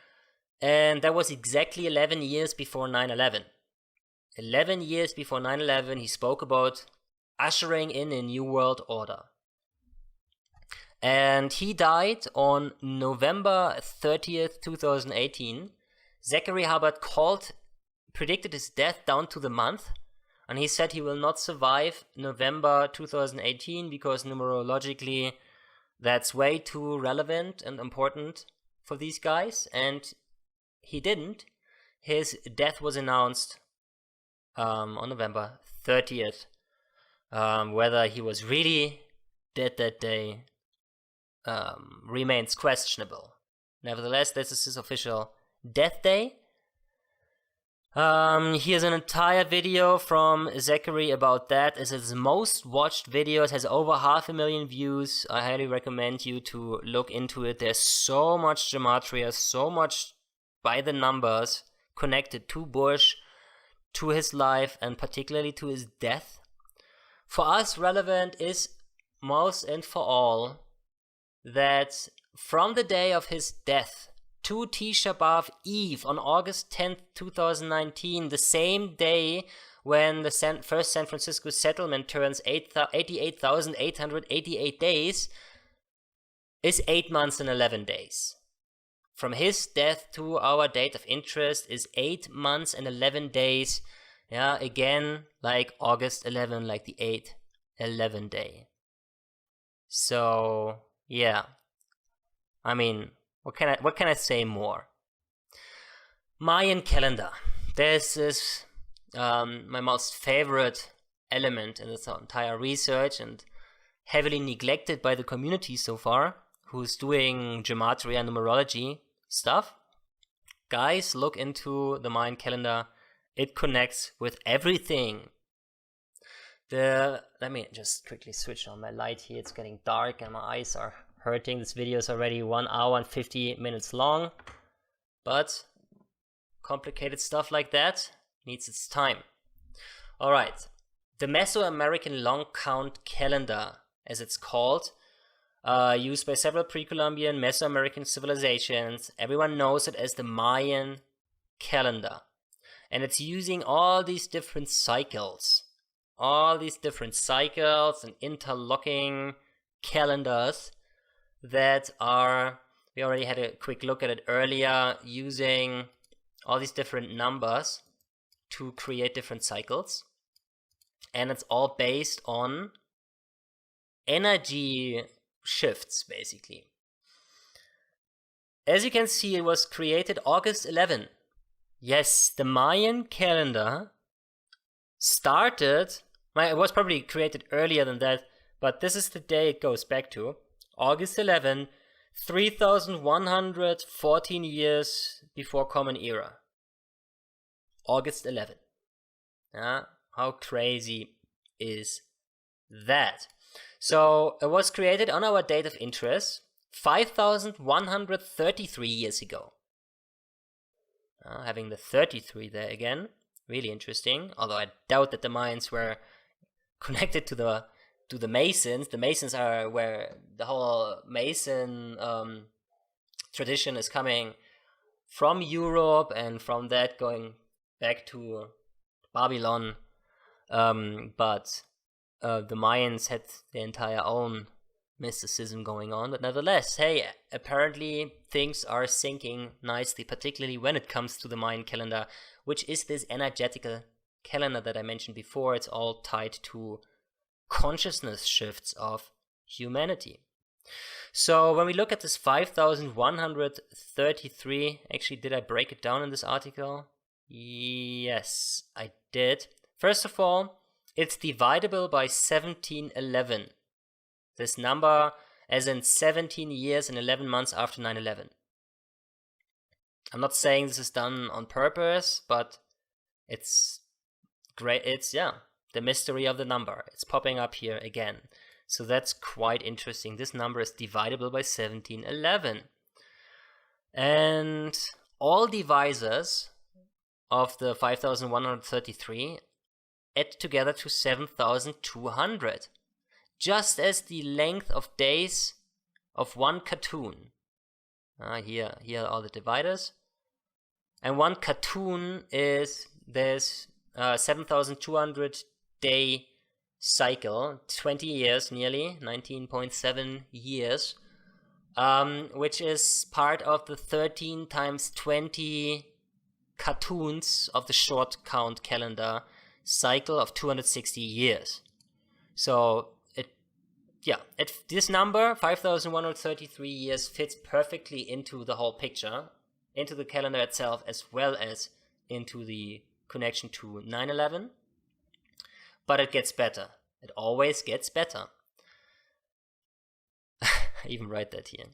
And that was exactly 11 years before 9/11. 11 years before 9/11, he spoke about ushering in a new world order. And he died on November 30th, 2018. Zachary Hubbard predicted his death down to the month, and he said he will not survive November 2018 because numerologically that's way too relevant and important for these guys, and he didn't. His death was announced on November 30th. Whether he was really dead that day remains questionable. Nevertheless, this is his official death day. Here's an entire video from Zachary about that. It's his most watched video. It has over 500,000 views. I highly recommend you to look into it. There's so much gematria, so much by the numbers connected to Bush, to his life, and particularly to his death. For us, relevant is most and for all that from the day of his death to Tisha B'Av Eve on August 10th, 2019, the same day when the first San Francisco settlement turns 88,888 days, is 8 months and 11 days. From his death to our date of interest is 8 months and 11 days. Yeah, again, like August 11, like the 8/11 day. So, yeah. I mean, what can I say more? Mayan calendar. This is my most favorite element in this entire research and heavily neglected by the community so far, who's doing gematria and numerology stuff. Guys, look into the Mayan calendar. It connects with everything. Let me just quickly switch on my light here. It's getting dark and my eyes are hurting. This video is already 1 hour and 50 minutes long, but complicated stuff like that needs its time. All right, the Mesoamerican long count calendar, as it's called, used by several pre-Columbian Mesoamerican civilizations. Everyone knows it as the Mayan calendar, and it's using all these different cycles and interlocking calendars that are, we already had a quick look at it earlier, using all these different numbers to create different cycles. And it's all based on energy shifts, basically. As you can see, it was created August 11. Yes, the Mayan calendar started, it was probably created earlier than that, but this is the day it goes back to. August 11, 3,114 years before Common Era. August 11. How crazy is that? So it was created on our date of interest 5,133 years ago. Having the 33 there again, really interesting. Although I doubt that the Mayans were connected to the Masons. The Masons are where the whole Mason tradition is coming from Europe, and from that going back to Babylon. But the Mayans had their entire own mysticism going on. But nevertheless, hey, apparently things are syncing nicely, particularly when it comes to the Mayan calendar, which is this energetical calendar that I mentioned before. It's all tied to consciousness shifts of humanity. So when we look at this 5,133, actually, did I break it down in this article? Yes, I did. First of all, it's divisible by 1711. This number as in 17 years and 11 months after 9/11. I'm not saying this is done on purpose, but it's great. It's, the mystery of the number. It's popping up here again. So that's quite interesting. This number is divisible by 1711. And all divisors of the 5,133 add together to 7,200. Just as the length of days of one cartoon. Here are all the dividers. And one cartoon is, there's 7,200 day cycle, 20 years nearly, 19.7 years, which is part of the 13 times 20 cartoons of the short count calendar cycle of 260 years. So this number, 5,133 years, fits perfectly into the whole picture, into the calendar itself, as well as into the connection to 9/11. But it gets better. It always gets better. I even write that here.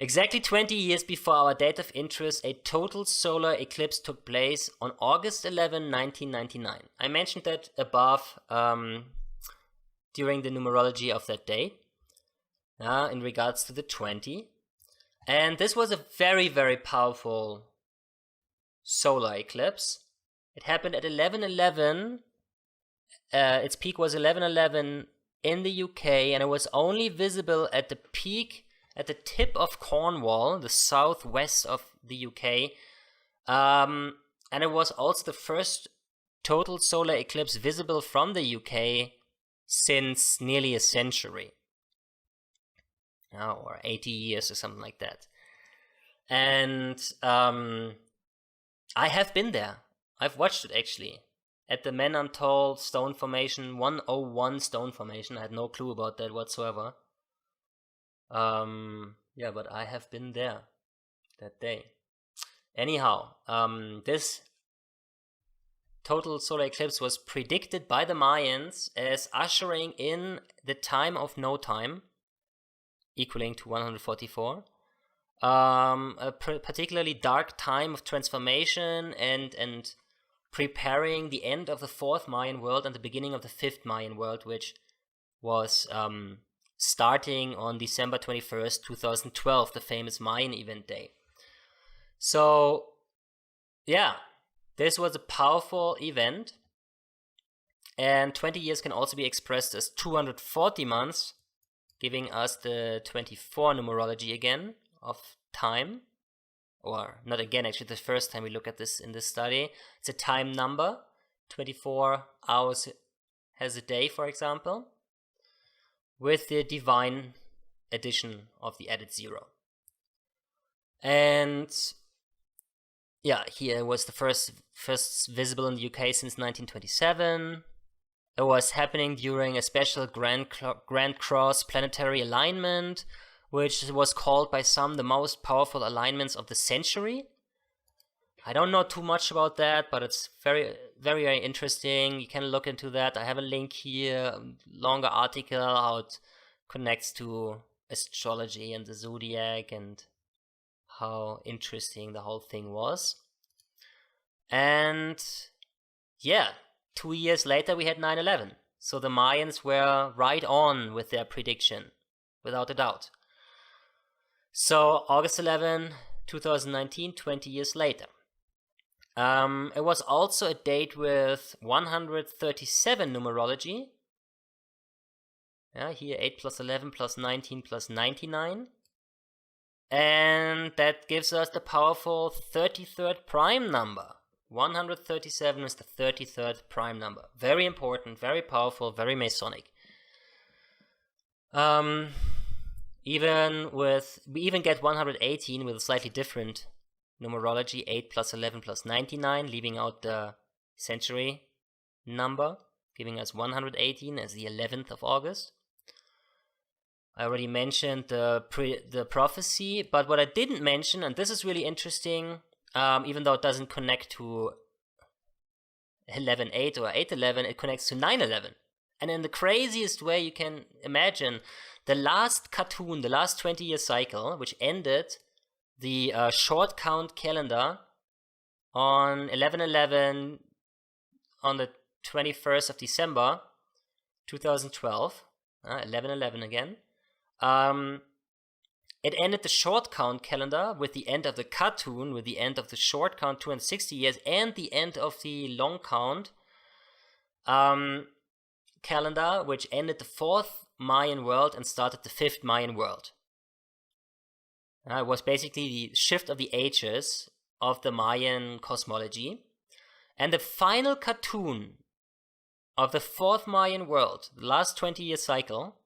Exactly 20 years before our date of interest, a total solar eclipse took place on August 11, 1999. I mentioned that above during the numerology of that day in regards to the 20. And this was a very, very powerful solar eclipse. It happened at 11:11. Its peak was 11:11 in the UK, and it was only visible at the peak at the tip of Cornwall, the southwest of the UK. And it was also the first total solar eclipse visible from the UK since nearly a century. Or 80 years or something like that. And I have been there. I've watched it actually. At the Men Untold Stone Formation, 101 Stone Formation. I had no clue about that whatsoever. Yeah, but I have been there that day. Anyhow, this total solar eclipse was predicted by the Mayans as ushering in the time of no time, equaling to 144. A particularly dark time of transformation and preparing the end of the 4th Mayan world and the beginning of the 5th Mayan world, which was starting on December 21st, 2012, the famous Mayan event day. So, yeah, this was a powerful event, and 20 years can also be expressed as 240 months, giving us the 24 numerology again of time, or not again, actually the first time we look at this in this study. It's a time number. 24 hours has a day, for example, with the divine addition of the added 0. And yeah, here was the first visible in the UK since 1927. It was happening during a special Grand Cross planetary alignment, which was called by some the most powerful alignments of the century. I don't know too much about that, but it's very, very, very interesting. You can look into that. I have a link here, longer article, how it connects to astrology and the zodiac and how interesting the whole thing was. And yeah, 2 years later we had 9/11. So the Mayans were right on with their prediction, without a doubt. So August 11, 2019, 20 years later. It was also a date with 137 numerology. Yeah, here 8 plus 11 plus 19 plus 99. And that gives us the powerful 33rd prime number. 137 is the 33rd prime number. Very important, very powerful, very Masonic. We even get 118 with a slightly different numerology, 8 plus 11 plus 99, leaving out the century number, giving us 118 as the 11th of August. I already mentioned the prophecy, but what I didn't mention, and this is really interesting, even though it doesn't connect to 11.8 or 8.11, it connects to 9.11. And in the craziest way you can imagine, the last cartoon, the last 20-year cycle, which ended the short count calendar on 11/11 on the 21st of December 2012, 11/11 again. It ended the short count calendar with the end of the cartoon, with the end of the short count 260 years, and the end of the long count calendar, which ended the 4th Mayan world and started the 5th Mayan world. It was basically the shift of the ages of the Mayan cosmology. And the final cartoon of the 4th Mayan world, the last 20-year cycle,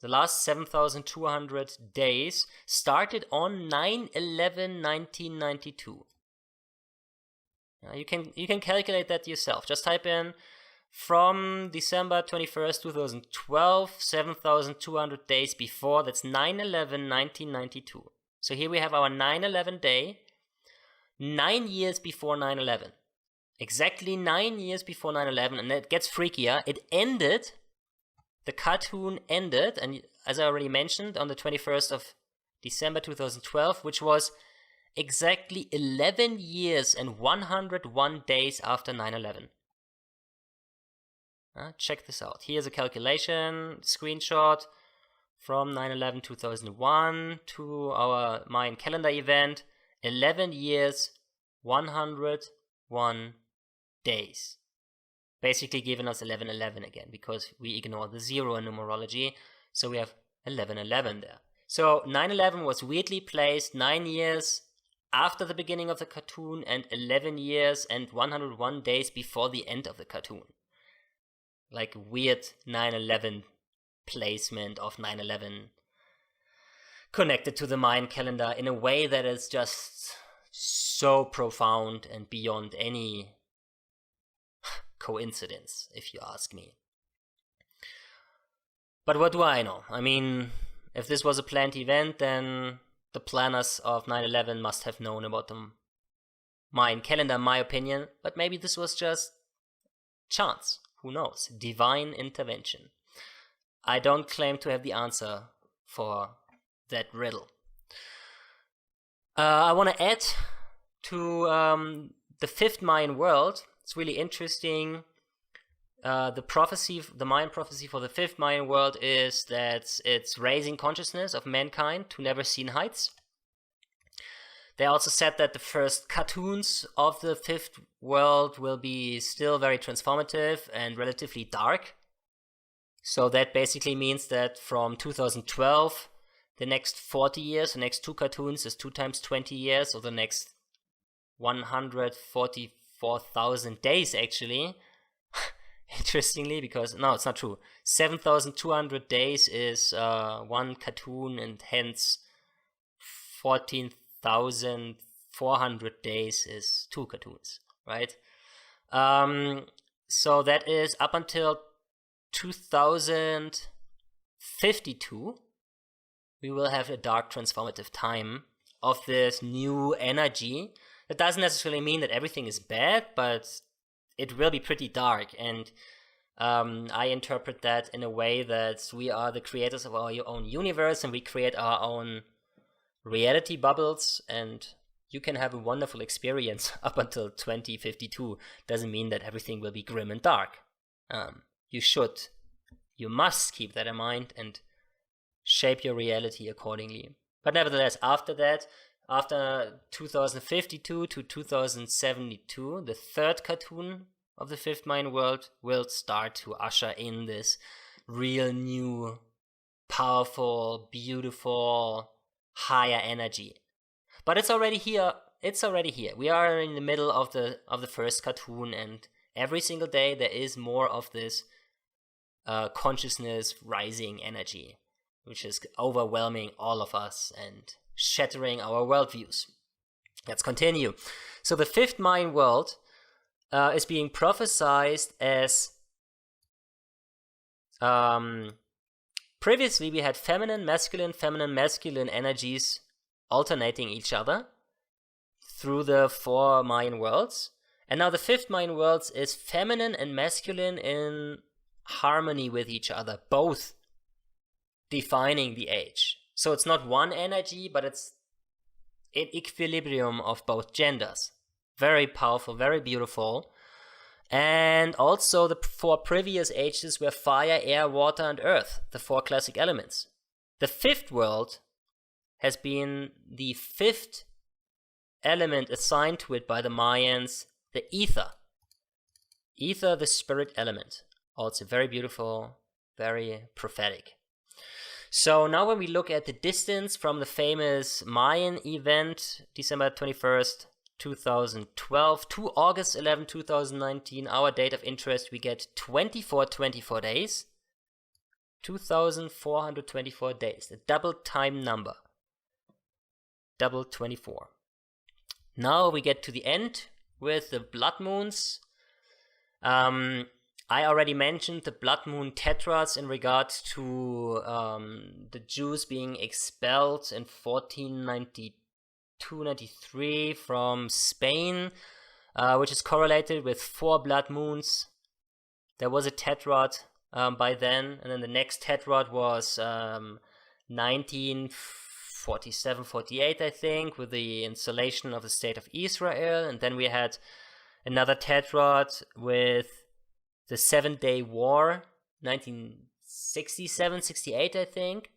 the last 7,200 days, started on 9/11/1992. You can calculate that yourself. Just type in from December 21st, 2012, 7,200 days before. That's 9/11/1992. So here we have our 9/11 day, 9 years before 9/11. Exactly 9 years before 9/11, and it gets freakier. It ended, the cartoon ended, and as I already mentioned, on the 21st of December 2012, which was exactly 11 years and 101 days after 9/11. Check this out. Here's a calculation screenshot from 9/11 2001 to our Mayan calendar event. 11 years, 101 days. Basically giving us 11/11 again, because we ignore the 0 in numerology. So we have 11/11 there. So 9/11 was weirdly placed 9 years after the beginning of the cartoon and 11 years and 101 days before the end of the cartoon. Like weird 9/11 placement of 9/11 connected to the Mayan calendar in a way that is just so profound and beyond any coincidence, if you ask me. But what do I know? I mean, if this was a planned event, then the planners of 9/11 must have known about the Mayan calendar, in my opinion. But maybe this was just chance. Who knows? Divine intervention. I don't claim to have the answer for that riddle. I want to add to the fifth Mayan world. It's really interesting. The Mayan prophecy for the fifth Mayan world is that it's raising consciousness of mankind to never seen heights. They also said that the first cartoons of the fifth world will be still very transformative and relatively dark. So that basically means that from 2012, the next 40 years, the next two cartoons is 2 times 20 years, or the next 144,000 days actually. Interestingly, because, no, it's not true. 7,200 days is one cartoon, and hence 14,400 days is 2 cartoons, right? So that is up until 2052. We will have a dark transformative time of this new energy. That doesn't necessarily mean that everything is bad, but it will be pretty dark. And I interpret that in a way that we are the creators of our own universe, and we create our own reality bubbles, and you can have a wonderful experience up until 2052. Doesn't mean that everything will be grim and dark. You must keep that in mind and shape your reality accordingly. But nevertheless, after that, after 2052 to 2072, the third cartoon of the fifth Mayan world will start to usher in this real new, powerful, beautiful, higher energy. But it's already here. We are in the middle of the first cartoon, and every single day there is more of this consciousness rising energy, which is overwhelming all of us and shattering our worldviews. Let's continue. So the fifth Mayan world is being prophesied as previously we had feminine, masculine energies alternating each other through the 4 Mayan worlds. And now the fifth Mayan world is feminine and masculine in harmony with each other, both defining the age. So it's not one energy, but it's an equilibrium of both genders. Very powerful, very beautiful. And also the 4 previous ages were fire, air, water, and earth, the 4 classic elements. The fifth world has been the 5th element assigned to it by the Mayans, the ether. Ether, the spirit element. Also very beautiful, very prophetic. So now when we look at the distance from the famous Mayan event, December 21st, 2012 to August 11, 2019, our date of interest, we get 24 days. 2,424 days, a double time number. Double 24. Now we get to the end with the blood moons. I already mentioned the blood moon tetrads in regards to the Jews being expelled in 1492-93 from Spain, which is correlated with 4 blood moons. There was a tetrad by then, and then the next tetrad was 19 47, 48, I think, with the installation of the State of Israel. And then we had another tetrad with the 7-Day War, 1967, 68, I think.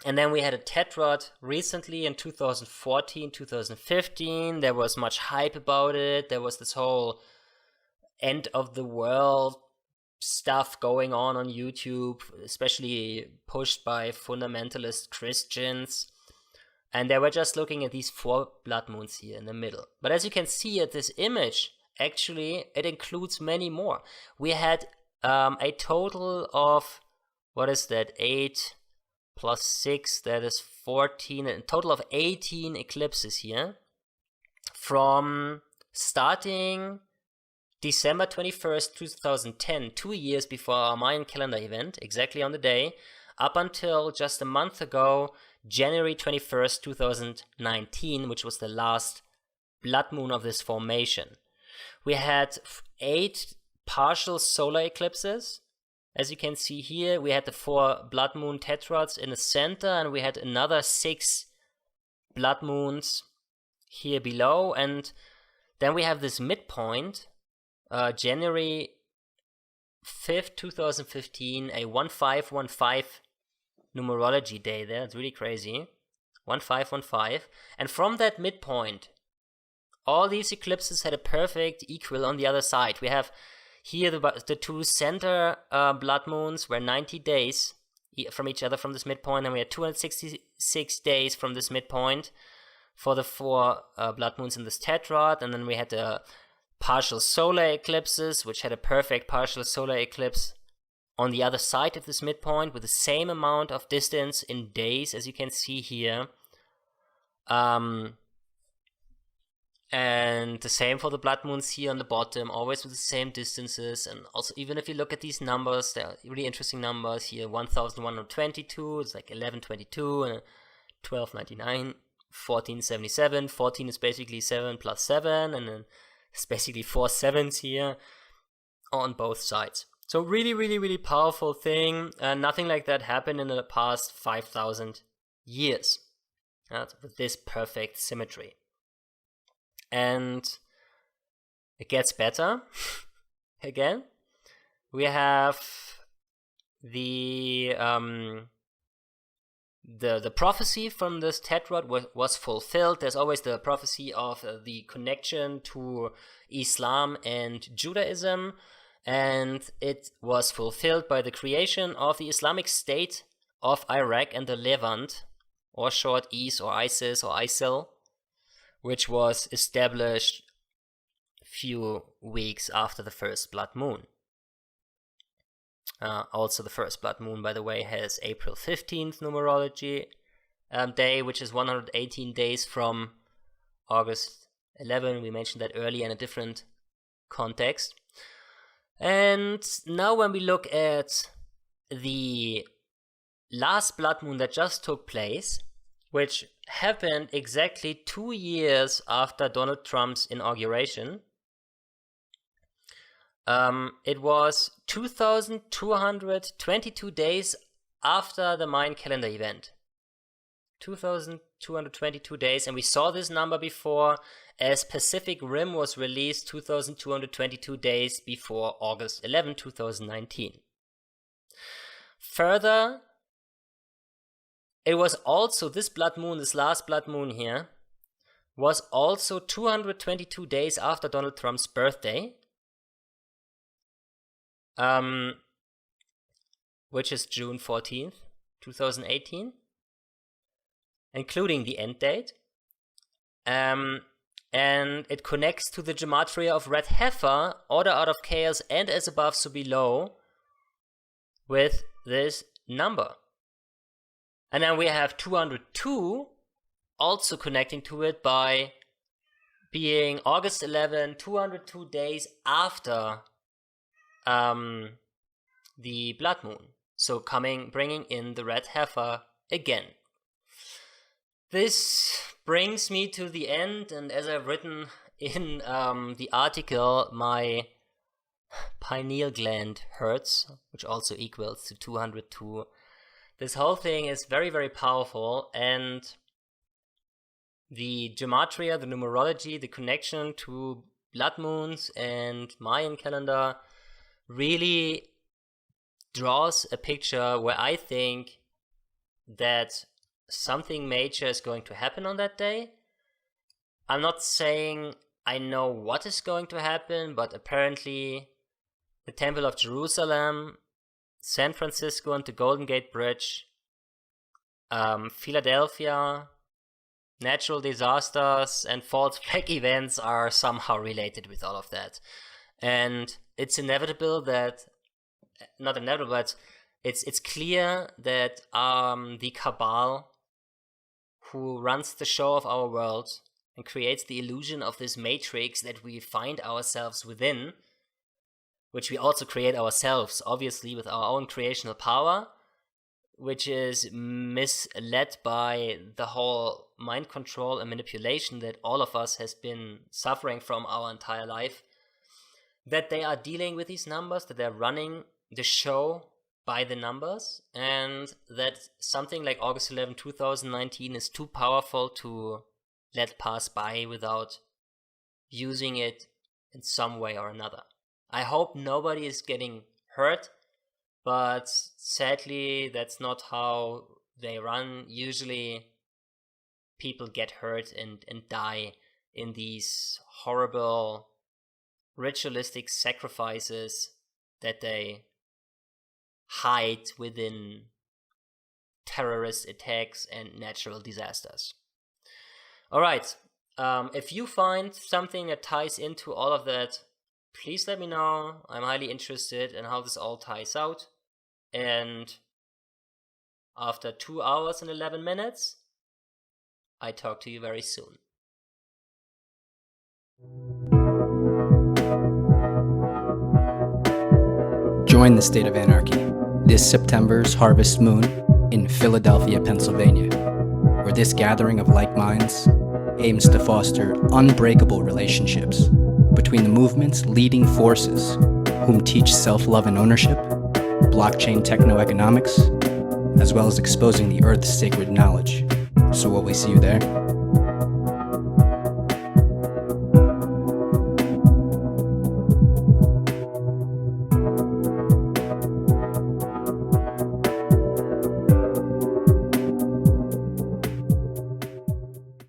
And then we had a tetrad recently in 2014, 2015. There was much hype about it. There was this whole end of the world stuff going on YouTube, especially pushed by fundamentalist Christians. And they were just looking at these 4 blood moons here in the middle. But as you can see at this image, actually, it includes many more. We had a total of, 8 plus 6, that is 14, a total of 18 eclipses here, from starting December 21st, 2010, 2 years before our Mayan calendar event, exactly on the day, up until just a month ago, January 21st, 2019, which was the last blood moon of this formation. We had 8 partial solar eclipses. As you can see here, we had the 4 blood moon tetrads in the center, and we had another 6 blood moons here below. And then we have this midpoint, January 5th, 2015, a 1515 numerology day there. It's really crazy. 1515. And from that midpoint, all these eclipses had a perfect equal on the other side. We have here the 2 center blood moons were 90 days from each other from this midpoint, and we had 266 days from this midpoint for the 4 blood moons in this tetrad. And then we had the partial solar eclipses, which had a perfect partial solar eclipse on the other side of this midpoint with the same amount of distance in days, as you can see here. And the same for the blood moons here on the bottom, always with the same distances. And also, even if you look at these numbers, they're really interesting numbers here. 1122, it's like 1122, and 1299, 1477. 14 is basically 7 plus 7, and then it's basically 4 sevens here on both sides. So really, really, really powerful thing. Nothing like that happened in the past 5,000 years with this perfect symmetry. And it gets better. Again, we have the prophecy from this tetrad was fulfilled. There's always the prophecy of the connection to Islam and Judaism, and it was fulfilled by the creation of the Islamic State of Iraq and the Levant, or short IS or ISIS or ISIL, which was established a few weeks after the first blood moon. Also, the first blood moon, by the way, has April 15th numerology day, which is 118 days from August 11. We mentioned that earlier in a different context. And now when we look at the last blood moon that just took place, which happened exactly 2 years after Donald Trump's inauguration. It was 2,222 days after the Mayan calendar event. 2,222 days, and we saw this number before, as Pacific Rim was released 2,222 days before August 11, 2019. Further, it was also, this blood moon, this last blood moon here, was also 222 days after Donald Trump's birthday, which is June 14th, 2018, including the end date. And it connects to the Gematria of Red Heifer, order out of chaos, and as above, so below, with this number. And then we have 202 also connecting to it by being August 11, 202 days after the blood moon. So bringing in the red heifer again. This brings me to the end, and as I've written in the article, my pineal gland hurts, which also equals to 202. this whole thing is very, very powerful, and the gematria, the numerology, the connection to blood moons and Mayan calendar really draws a picture where I think that something major is going to happen on that day. I'm not saying I know what is going to happen, but apparently the Temple of Jerusalem, San Francisco and the Golden Gate Bridge, Philadelphia, natural disasters and false flag events are somehow related with all of that. And it's inevitable that, not inevitable, but it's clear that the cabal who runs the show of our world and creates the illusion of this matrix that we find ourselves within, which we also create ourselves, obviously, with our own creational power, which is misled by the whole mind control and manipulation that all of us has been suffering from our entire life, that they are dealing with these numbers, that they're running the show by the numbers, and that something like August 11, 2019 is too powerful to let pass by without using it in some way or another. I hope nobody is getting hurt, but sadly that's not how they run. Usually people get hurt and die in these horrible ritualistic sacrifices that they hide within terrorist attacks and natural disasters. All right, if you find something that ties into all of that, please let me know. I'm highly interested in how this all ties out. And after 2 hours and 11 minutes, I talk to you very soon. Join the State of Anarchy this September's Harvest Moon in Philadelphia, Pennsylvania, where this gathering of like minds aims to foster unbreakable relationships between the movement's leading forces, whom teach self-love and ownership, blockchain techno-economics, as well as exposing the Earth's sacred knowledge. So will we see you there?